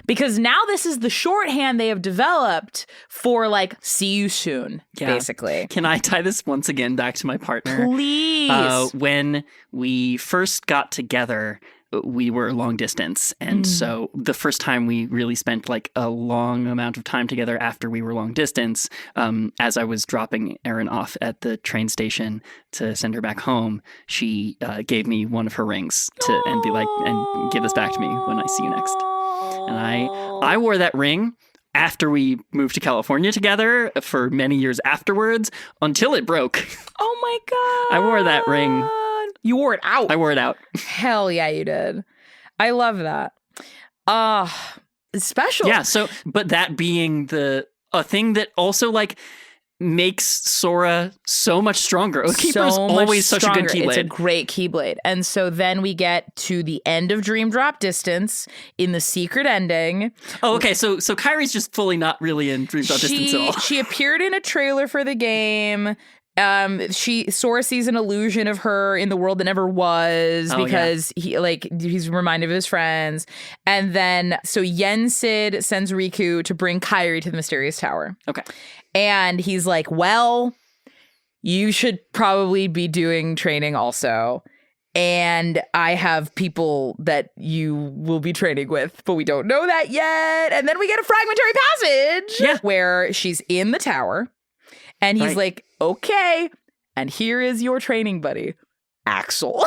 Because now this is the shorthand they have developed for like, see you soon, basically. Can I tie this once again back to my partner? Please. When we first got together, we were long distance. And so the first time we really spent like a long amount of time together after we were long distance, as I was dropping Erin off at the train station to send her back home, she gave me one of her rings and be like, and give this back to me when I see you next. And I wore that ring after we moved to California together for many years afterwards until it broke. Oh my God. I wore that ring. You wore it out. I wore it out. Hell yeah, you did. I love that. Special. Yeah, so, but that being a thing that also like makes Sora so much stronger. A keeper is always such a good Keyblade. It's a great Keyblade. And so then we get to the end of Dream Drop Distance in the secret ending. Oh, okay. So Kairi's just fully not really in Dream Drop Distance at all. She appeared in a trailer for the game. Sora sees an illusion of her in the world that never was because he's reminded of his friends. And then so Yensid sends Riku to bring Kairi to the Mysterious Tower. Okay. And he's like, well, you should probably be doing training also. And I have people that you will be training with, but we don't know that yet. And then we get a fragmentary passage where she's in the tower. And he's like, okay, and here is your training buddy, Axel.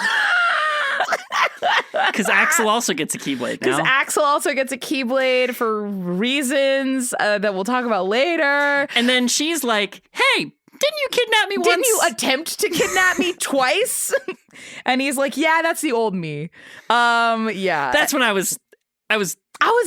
Because Axel also gets a Keyblade now. Because Axel also gets a Keyblade for reasons that we'll talk about later. And then she's like, hey, didn't you kidnap me once? Didn't you attempt to kidnap me twice? And he's like, yeah, that's the old me. Yeah. That's when I was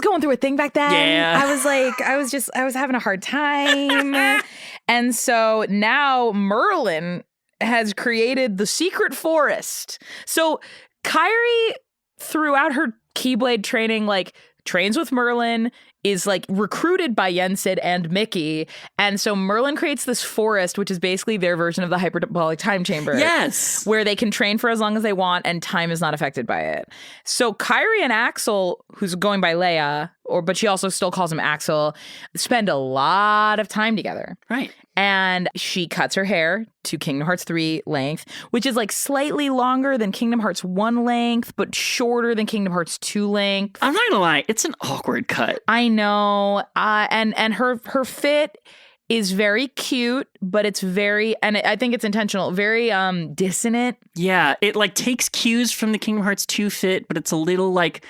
going through a thing back then. Yeah. I was having a hard time. And so now Merlin has created the secret forest. So Kairi, throughout her Keyblade training, like trains with Merlin, is like recruited by Yensid and Mickey. And so Merlin creates this forest, which is basically their version of the hyperbolic time chamber. Yes. Where they can train for as long as they want and time is not affected by it. So Kairi and Axel, who's going by Leia, but she also still calls him Axel, spend a lot of time together. Right. And she cuts her hair to Kingdom Hearts 3 length, which is like slightly longer than Kingdom Hearts 1 length, but shorter than Kingdom Hearts 2 length. I'm not gonna lie, it's an awkward cut. I know. And her fit is very cute, but it's very, and I think it's intentional, very dissonant. Yeah, it like takes cues from the Kingdom Hearts 2 fit, but it's a little like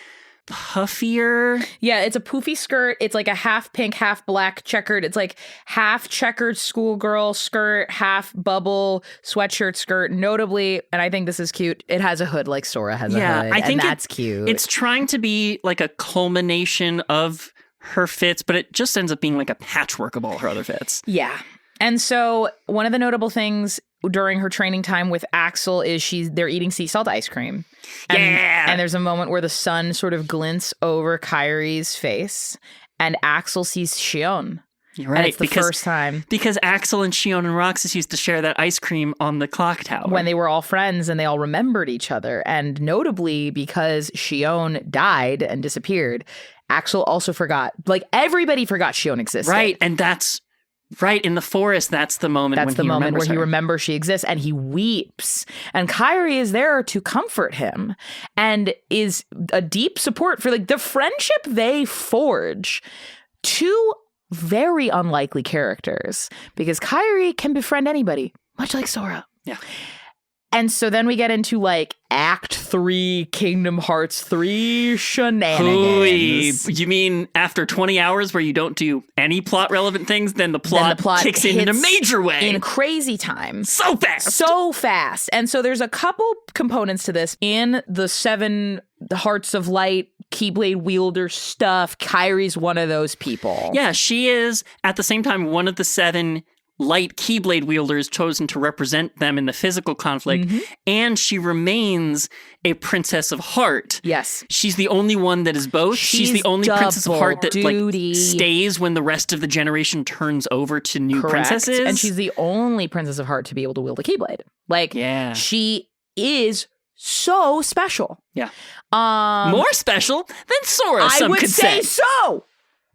puffier. Yeah, it's a poofy skirt. It's like a half pink, half black checkered. It's like half checkered schoolgirl skirt, half bubble sweatshirt skirt. Notably, and I think this is cute, it has a hood like Sora has a hood. I think that's cute. It's trying to be like a culmination of her fits, but it just ends up being like a patchwork of all her other fits. Yeah. And so one of the notable things during her training time with Axel is they're eating sea salt ice cream. And there's a moment where the sun sort of glints over Kairi's face and Axel sees Xion. You're right. And it's the first time. Because Axel and Xion and Roxas used to share that ice cream on the clock tower. When they were all friends and they all remembered each other. And notably, because Xion died and disappeared, Axel also forgot. Like, everybody forgot Xion existed. Right. And that's right in the forest. That's the moment where he remembers she exists, and he weeps. And Kairi is there to comfort him and is a deep support for like the friendship they forge. Two very unlikely characters, because Kairi can befriend anybody, much like Sora. Yeah. And so then we get into like Act 3 Kingdom Hearts 3 shenanigans. You mean after 20 hours where you don't do any plot relevant things, then the plot kicks in a major way. In crazy time. So fast. So fast. And so there's a couple components to this in the 7 Hearts of Light Keyblade wielder stuff. Kairi's one of those people. Yeah, she is, at the same time, one of the 7 light Keyblade wielders chosen to represent them in the physical conflict, and she remains a Princess of Heart. Yes. She's the only one that is both. She's the only Princess of Heart that stays when the rest of the generation turns over to new princesses. And she's the only Princess of Heart to be able to wield a Keyblade. She is so special. Yeah. More special than Sora, I would say so.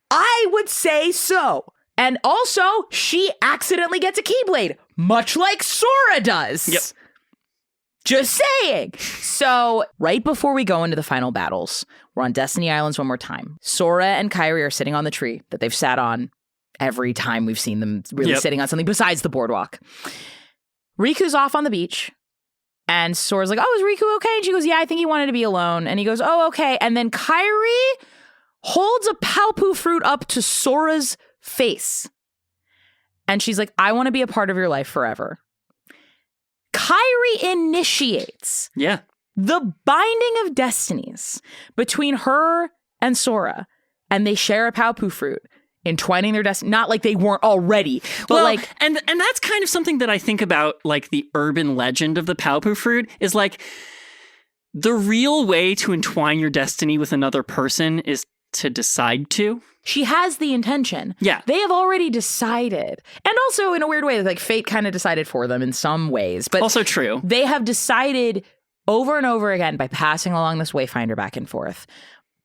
I would say so. And also, she accidentally gets a Keyblade, much like Sora does. Yep. Just saying. So, right before we go into the final battles, we're on Destiny Islands one more time. Sora and Kairi are sitting on the tree that they've sat on every time we've seen them really sitting on something besides the boardwalk. Riku's off on the beach. And Sora's like, oh, is Riku okay? And she goes, yeah, I think he wanted to be alone. And he goes, oh, okay. And then Kairi holds a Palpu fruit up to Sora's face. And she's like, I want to be a part of your life forever. Kairi initiates the binding of destinies between her and Sora. And they share a Palpu fruit, entwining their destiny. Not like they weren't already, but and that's kind of something that I think about, like the urban legend of the Palpu fruit is like the real way to entwine your destiny with another person is to decide to. She has the intention. Yeah. They have already decided. And also, in a weird way, like fate kind of decided for them in some ways. But also true. They have decided over and over again by passing along this wayfinder back and forth,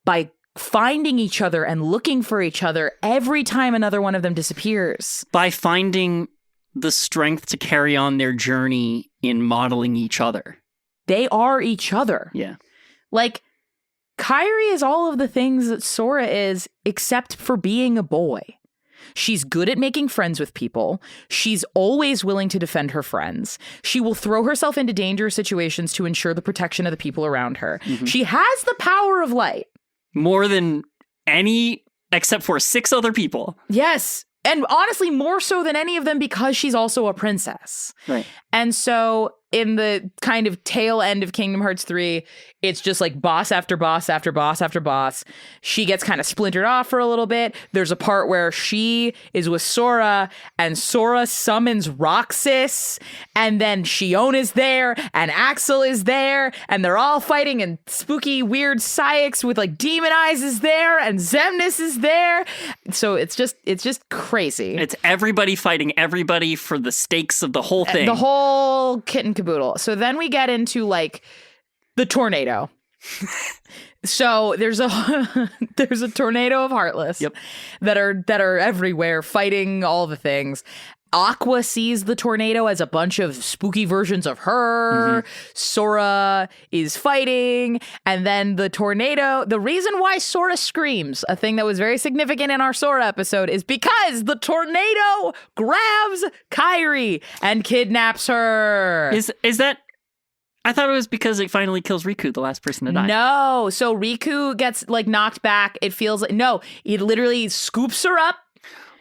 by finding each other and looking for each other every time another one of them disappears. By finding the strength to carry on their journey in modeling each other. They are each other. Yeah. Like, Kairi is all of the things that Sora is, except for being a boy. She's good at making friends with people. She's always willing to defend her friends. She will throw herself into dangerous situations to ensure the protection of the people around her. Mm-hmm. She has the power of light. More than any, except for 6 other people. Yes. And honestly, more so than any of them because she's also a princess. Right. And so in the kind of tail end of Kingdom Hearts 3, it's just like boss after boss after boss after boss. She gets kind of splintered off for a little bit. There's a part where she is with Sora and Sora summons Roxas, and then Shion is there and Axel is there and they're all fighting, and spooky weird Syx with like demon eyes is there and Xemnas is there. So it's just crazy. It's everybody fighting everybody for the stakes of the whole thing. The whole kit and caboodle. So then we get into like the tornado. So there's a tornado of Heartless that are everywhere fighting all the things. Aqua sees the tornado as a bunch of spooky versions of her. Mm-hmm. Sora is fighting. And then the tornado, the reason why Sora screams, a thing that was very significant in our Sora episode, is because the tornado grabs Kairi and kidnaps her. Is that... I thought it was because it finally kills Riku, the last person to die. No. So Riku gets like knocked back. It feels like... No, it literally scoops her up.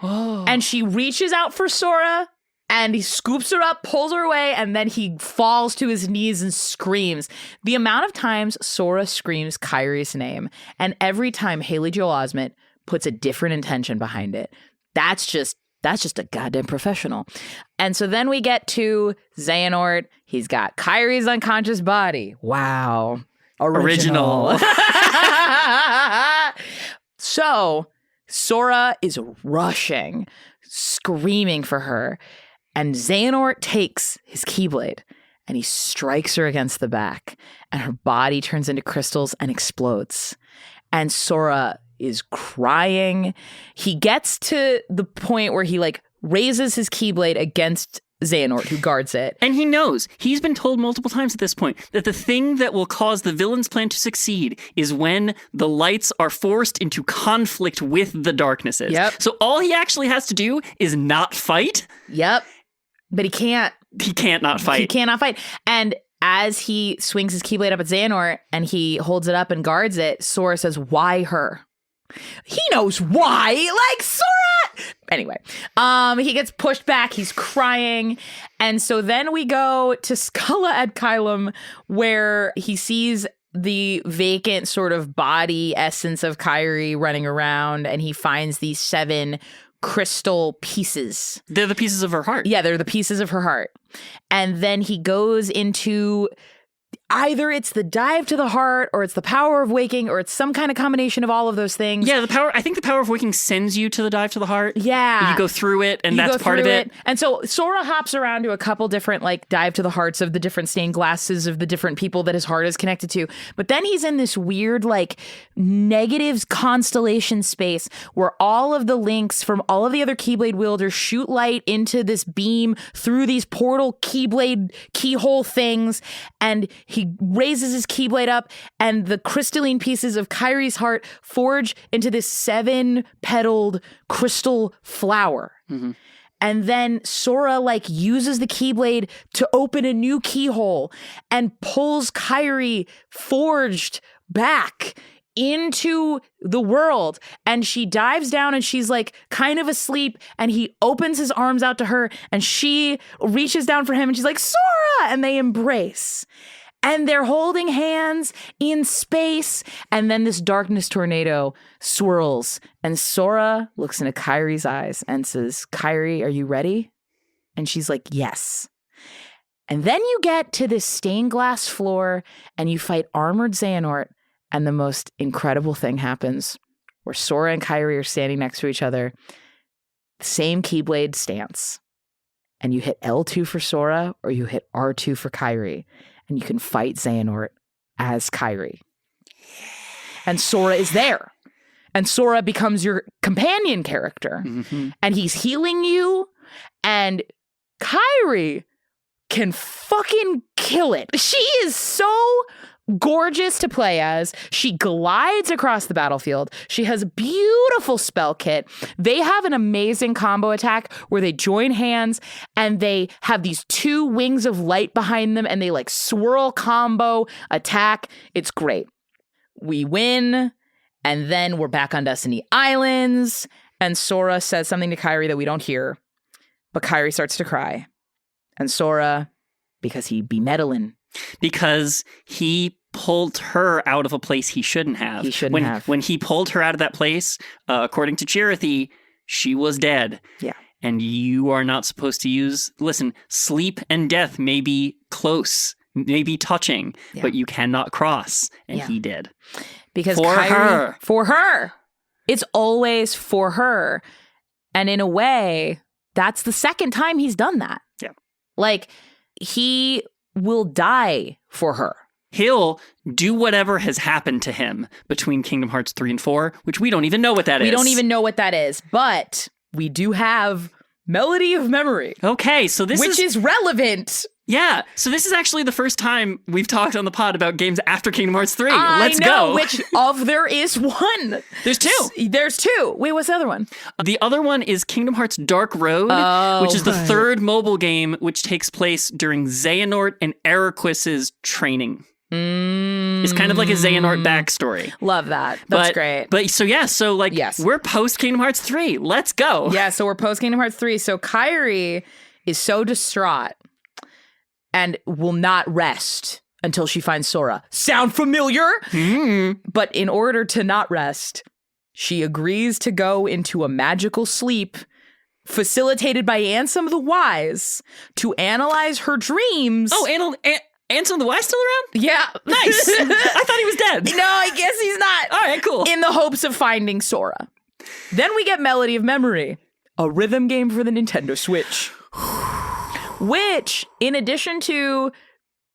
Oh. And she reaches out for Sora, and he scoops her up, pulls her away, and then he falls to his knees and screams. The amount of times Sora screams Kairi's name, and every time Haley Joel Osment puts a different intention behind it, that's just a goddamn professional. And so then we get to Xehanort. He's got Kairi's unconscious body. Wow. Original. So... Sora is rushing, screaming for her, and Xehanort takes his Keyblade and he strikes her against the back, and her body turns into crystals and explodes. And Sora is crying. He gets to the point where he like raises his Keyblade against Xehanort, who guards it. And he knows, he's been told multiple times at this point, that the thing that will cause the villain's plan to succeed is when the lights are forced into conflict with the darknesses. Yep. So all he actually has to do is not fight. Yep. But he can't. He can't not fight. He cannot fight. And as he swings his Keyblade up at Xehanort and he holds it up and guards it, Sora says, "Why her?" He knows why. Like, Sora! Anyway, he gets pushed back. He's crying. And so then we go to Skulla ad Kylum, where he sees the vacant sort of body essence of Kairi running around, and he finds these 7 crystal pieces. They're the pieces of her heart. Yeah, they're the pieces of her heart. And then he goes into either it's the dive to the heart, or it's the power of waking, or it's some kind of combination of all of those things. Yeah, I think the power of waking sends you to the dive to the heart. Yeah. You go through it, and that's part of it. And so Sora hops around to a couple different like dive to the hearts of the different stained glasses of the different people that his heart is connected to. But then he's in this weird like negatives constellation space where all of the links from all of the other Keyblade wielders shoot light into this beam through these portal Keyblade keyhole things, and he raises his Keyblade up, and the crystalline pieces of Kairi's heart forge into this 7-petaled crystal flower. Mm-hmm. And then Sora like uses the Keyblade to open a new keyhole and pulls Kairi forged back into the world, and she dives down and she's like kind of asleep, and he opens his arms out to her and she reaches down for him and she's like, Sora, and they embrace. And they're holding hands in space. And then this darkness tornado swirls. And Sora looks into Kairi's eyes and says, Kairi, are you ready? And she's like, yes. And then you get to this stained glass floor and you fight armored Xehanort. And the most incredible thing happens where Sora and Kairi are standing next to each other. Same Keyblade stance. And you hit L2 for Sora or you hit R2 for Kairi. And you can fight Xehanort as Kairi. And Sora is there. And Sora becomes your companion character. Mm-hmm. And he's healing you. And Kairi can fucking kill it. She is so gorgeous to play as. She glides across the battlefield. She has a beautiful spell kit. They have an amazing combo attack where they join hands and they have these 2 wings of light behind them and they like swirl combo attack. It's great. We win, and then we're back on Destiny Islands, and Sora says something to Kairi that we don't hear, but Kairi starts to cry. And Sora, because he be meddling. Because he pulled her out of a place he shouldn't have. He shouldn't have. When he pulled her out of that place, according to Chirithy, she was dead. Yeah. And you are not supposed to use... Listen, sleep and death may be close, may be touching, but you cannot cross. And he did. Because for Kairi, her. For her. It's always for her. And in a way, that's the second time he's done that. Yeah. Like, he will die for her. He'll do whatever has happened to him between Kingdom Hearts 3 and 4, which we don't even know what that is. We don't even know what that is, but we do have Melody of Memory. Okay, so this which is relevant. Yeah, so this is actually the first time we've talked on the pod about games after Kingdom Hearts 3. Let's go. Which of there is one. There's 2. There's 2. Wait, what's the other one? The other one is Kingdom Hearts Dark Road, which is the 3rd mobile game, which takes place during Xehanort and Eraqus's training. It's kind of like a Xehanort backstory. Love that. That's great. But we're post Kingdom Hearts 3. Let's go. Yeah, so we're post Kingdom Hearts 3. So Kairi is so distraught and will not rest until she finds Sora. Sound familiar? But in order to not rest, she agrees to go into a magical sleep facilitated by Ansem the Wise to analyze her dreams. Oh, Ansem the Wise still around? Yeah. Nice. I thought he was dead. No, I guess he's not. All right, cool. In the hopes of finding Sora. Then we get Melody of Memory, a rhythm game for the Nintendo Switch. Which, in addition to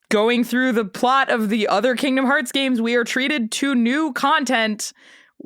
going through the plot of the other Kingdom Hearts games, we are treated to new content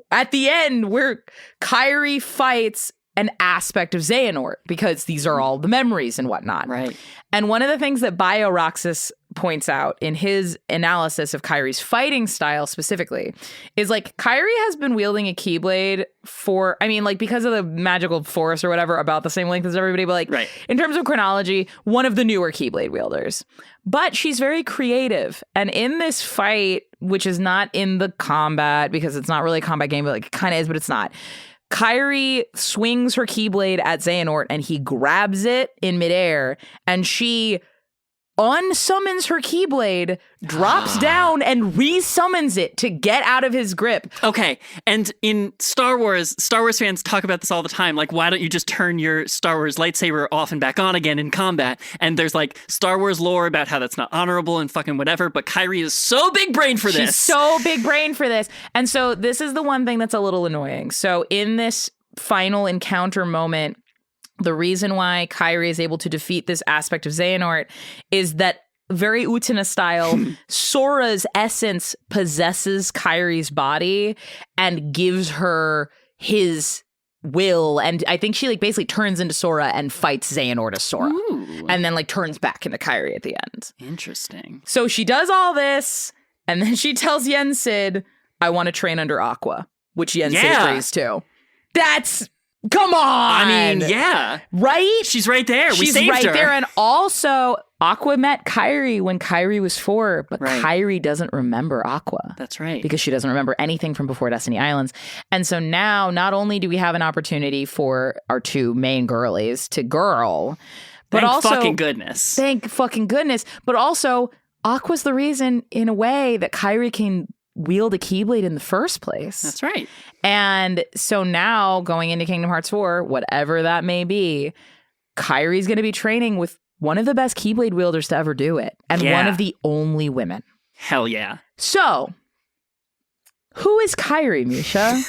at the end where Kairi fights an aspect of Xehanort, because these are all the memories and whatnot. Right. And one of the things that BioRoxas points out in his analysis of Kairi's fighting style specifically is like Kairi has been wielding a Keyblade for, I mean, like because of the magical force or whatever, about the same length as everybody, but like in terms of chronology, one of the newer Keyblade wielders. But she's very creative. And in this fight, which is not in the combat because it's not really a combat game, but like it kind of is, but it's not. Kairi swings her Keyblade at Xehanort and he grabs it in midair and she unsummons her Keyblade, drops down, and resummons it to get out of his grip. Okay, and in Star Wars fans talk about this all the time. Like, why don't you just turn your Star Wars lightsaber off and back on again in combat? And there's like Star Wars lore about how that's not honorable and fucking whatever, but Kairi is so big brain for this. She's so big brain for this. And so this is the one thing that's a little annoying. So in this final encounter moment, the reason why Kairi is able to defeat this aspect of Xehanort is that, very Utena style, Sora's essence possesses Kairi's body and gives her his will. And I think she like basically turns into Sora and fights Xehanort as Sora. Ooh. And then like turns back into Kairi at the end. Interesting. So she does all this, and then she tells Yen Sid, I want to train under Aqua, which Yen Sid agrees to. That's... Come on! I mean, yeah. Right? She's right there. She's we saved right her. there. And also, Aqua met Kairi when Kairi was 4, but Kairi doesn't remember Aqua. That's right. Because she doesn't remember anything from before Destiny Islands. And so now, not only do we have an opportunity for our 2 main girlies to girl, but Thank also... fucking goodness. Thank fucking goodness. But also, Aqua's the reason, in a way, that Kairi can wield a Keyblade in the first place. That's right. And so now, going into Kingdom Hearts 4, whatever that may be, Kairi's going to be training with one of the best Keyblade wielders to ever do it. And one of the only women. Hell yeah. So, who is Kairi, Mischa?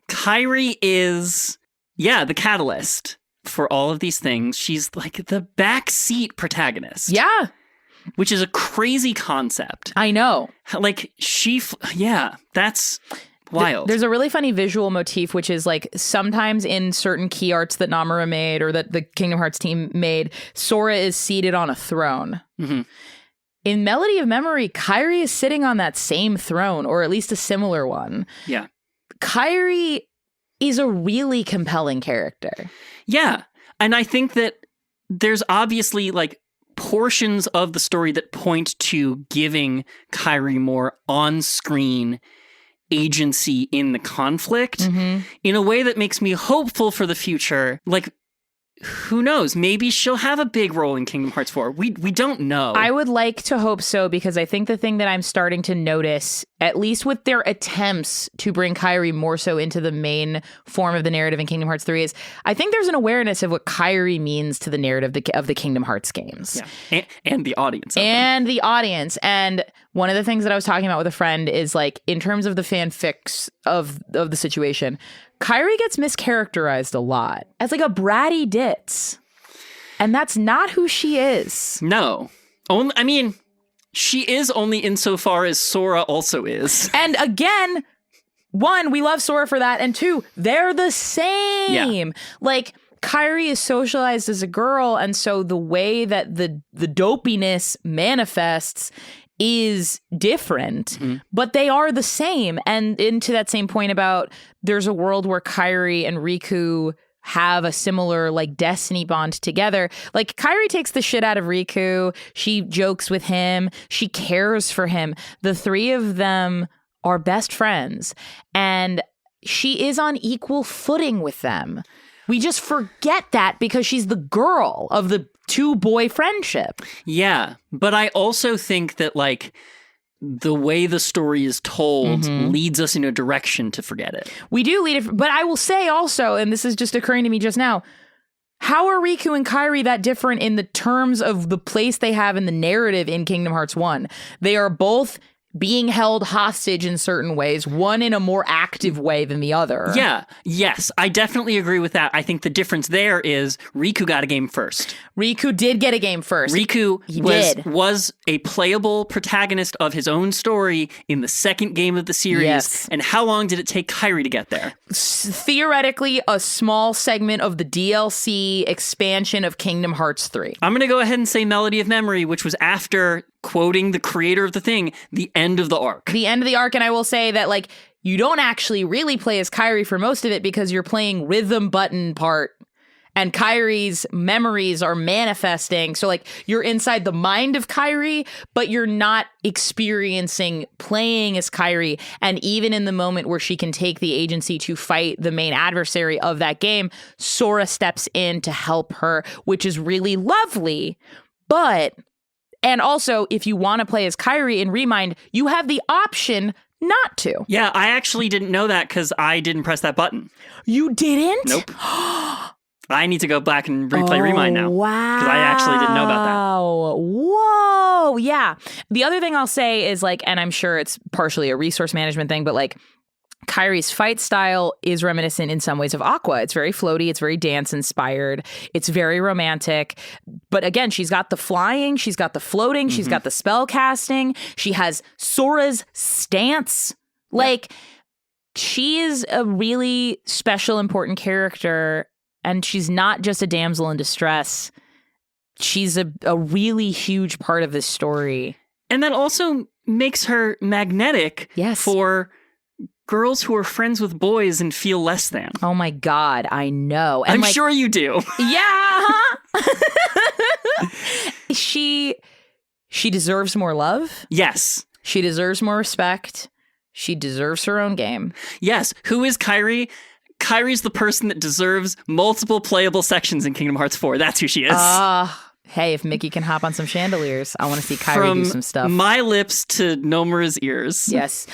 Kairi is, the catalyst for all of these things. She's like the backseat protagonist. Yeah. Which is a crazy concept. I know. Like, that's wild. There's a really funny visual motif, which is like sometimes in certain key arts that Namura made or that the Kingdom Hearts team made, Sora is seated on a throne. Mm-hmm. In Melody of Memory, Kairi is sitting on that same throne, or at least a similar one. Yeah. Kairi is a really compelling character. Yeah. And I think that there's obviously like portions of the story that point to giving Kairi more on-screen agency in the conflict in a way that makes me hopeful for the future. Like, who knows? Maybe she'll have a big role in Kingdom Hearts 4. We don't know. I would like to hope so, because I think the thing that I'm starting to notice, at least with their attempts to bring Kairi more so into the main form of the narrative in Kingdom Hearts 3, is I think there's an awareness of what Kairi means to the narrative of the Kingdom Hearts games. Yeah. And the audience. And the audience. And one of the things that I was talking about with a friend is like, in terms of the fanfics of the situation, Kairi gets mischaracterized a lot as like a bratty ditz. And that's not who she is. No. I mean, she is only insofar as Sora also is. And again, 1, we love Sora for that. And 2, they're the same. Yeah. Like, Kairi is socialized as a girl. And so the way that the dopiness manifests is different, but they are the same. And into that same point about there's a world where Kairi and Riku have a similar like destiny bond together. Like, Kairi takes the shit out of Riku. She jokes with him. She cares for him. The 3 of them are best friends, and she is on equal footing with them. We just forget that because she's the girl of the 2-boy friendship. Yeah, but I also think that like the way the story is told leads us in a direction to forget it. We do lead it, but I will say also, and this is just occurring to me just now, how are Riku and Kairi that different in the terms of the place they have in the narrative in Kingdom Hearts 1? They are both being held hostage in certain ways, one in a more active way than the other. Yeah, yes, I definitely agree with that. I think the difference there is Riku got a game first. Riku did get a game first. Riku was a playable protagonist of his own story in the second game of the series. Yes. And how long did it take Kairi to get there? Theoretically, a small segment of the DLC expansion of Kingdom Hearts 3. I'm going to go ahead and say Melody of Memory, which was after, quoting the creator of the thing, the end of the arc. The end of the arc, and I will say that, like, you don't actually really play as Kairi for most of it because you're playing rhythm button part, and Kairi's memories are manifesting. So, like, you're inside the mind of Kairi, but you're not experiencing playing as Kairi. And even in the moment where she can take the agency to fight the main adversary of that game, Sora steps in to help her, which is really lovely. And also, if you want to play as Kairi in Remind, you have the option not to. Yeah, I actually didn't know that because I didn't press that button. You didn't? Nope. I need to go back and replay Remind now. Wow. Because I actually didn't know about that. Whoa. Yeah. The other thing I'll say is like, and I'm sure it's partially a resource management thing, but like Kairi's fight style is reminiscent in some ways of Aqua. It's very floaty. It's very dance inspired. It's very romantic. But again, she's got the flying. She's got the floating. She's got the spell casting. She has Sora's stance. Like, she is a really special, important character. And she's not just a damsel in distress. She's a really huge part of this story. And that also makes her magnetic for girls who are friends with boys and feel less than. Oh my God, I know. And I'm sure you do. Yeah. She deserves more love. Yes. She deserves more respect. She deserves her own game. Yes. Who is Kairi? Kairi's the person that deserves multiple playable sections in Kingdom Hearts 4. That's who she is. Hey, if Mickey can hop on some chandeliers, I want to see Kairi do some stuff. From my lips to Nomura's ears. Yes.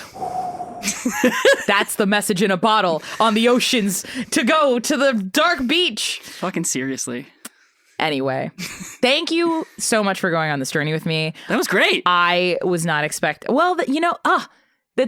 That's the message in a bottle on the oceans to go to the dark beach. Fucking seriously. Anyway, thank you so much for going on this journey with me. That was great. I was not expecting... Well,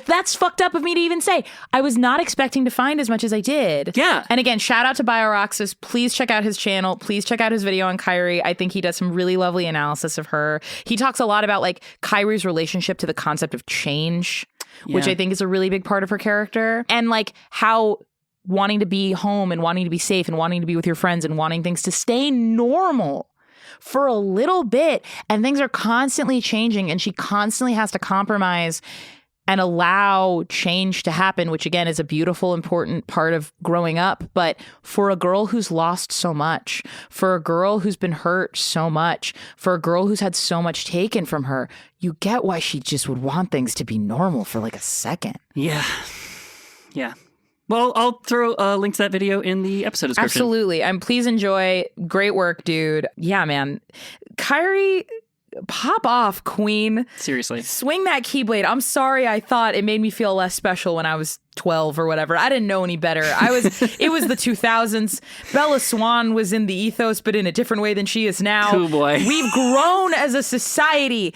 that's fucked up of me to even say. I was not expecting to find as much as I did. Yeah. And again, shout out to BioRoxas. Please check out his channel. Please check out his video on Kairi. I think he does some really lovely analysis of her. He talks a lot about like Kairi's relationship to the concept of change, which I think is a really big part of her character. And like how wanting to be home and wanting to be safe and wanting to be with your friends and wanting things to stay normal for a little bit. And things are constantly changing and she constantly has to compromise and allow change to happen, which again is a beautiful, important part of growing up. But for a girl who's lost so much, for a girl who's been hurt so much, for a girl who's had so much taken from her, you get why she just would want things to be normal for like a second. Yeah. Yeah. Well, I'll throw a link to that video in the episode description. Absolutely. And please enjoy. Great work, dude. Yeah, man. Kairi... Pop off, queen. Seriously. Swing that Keyblade. I'm sorry I thought it made me feel less special when I was 12 or whatever. I didn't know any better. It was the 2000s. Bella Swan was in the ethos, but in a different way than she is now. Cool boy. We've grown as a society.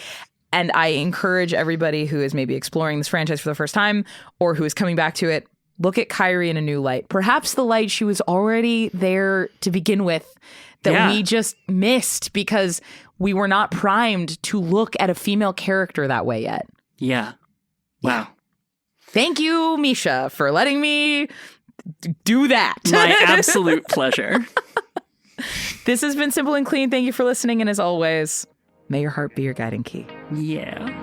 And I encourage everybody who is maybe exploring this franchise for the first time or who is coming back to it, look at Kairi in a new light. Perhaps the light she was already there to begin with that we just missed because we were not primed to look at a female character that way yet. Yeah. Wow. Yeah. Thank you, Mischa, for letting me do that. My absolute pleasure. This has been Simple and Clean. Thank you for listening. And as always, may your heart be your guiding key. Yeah.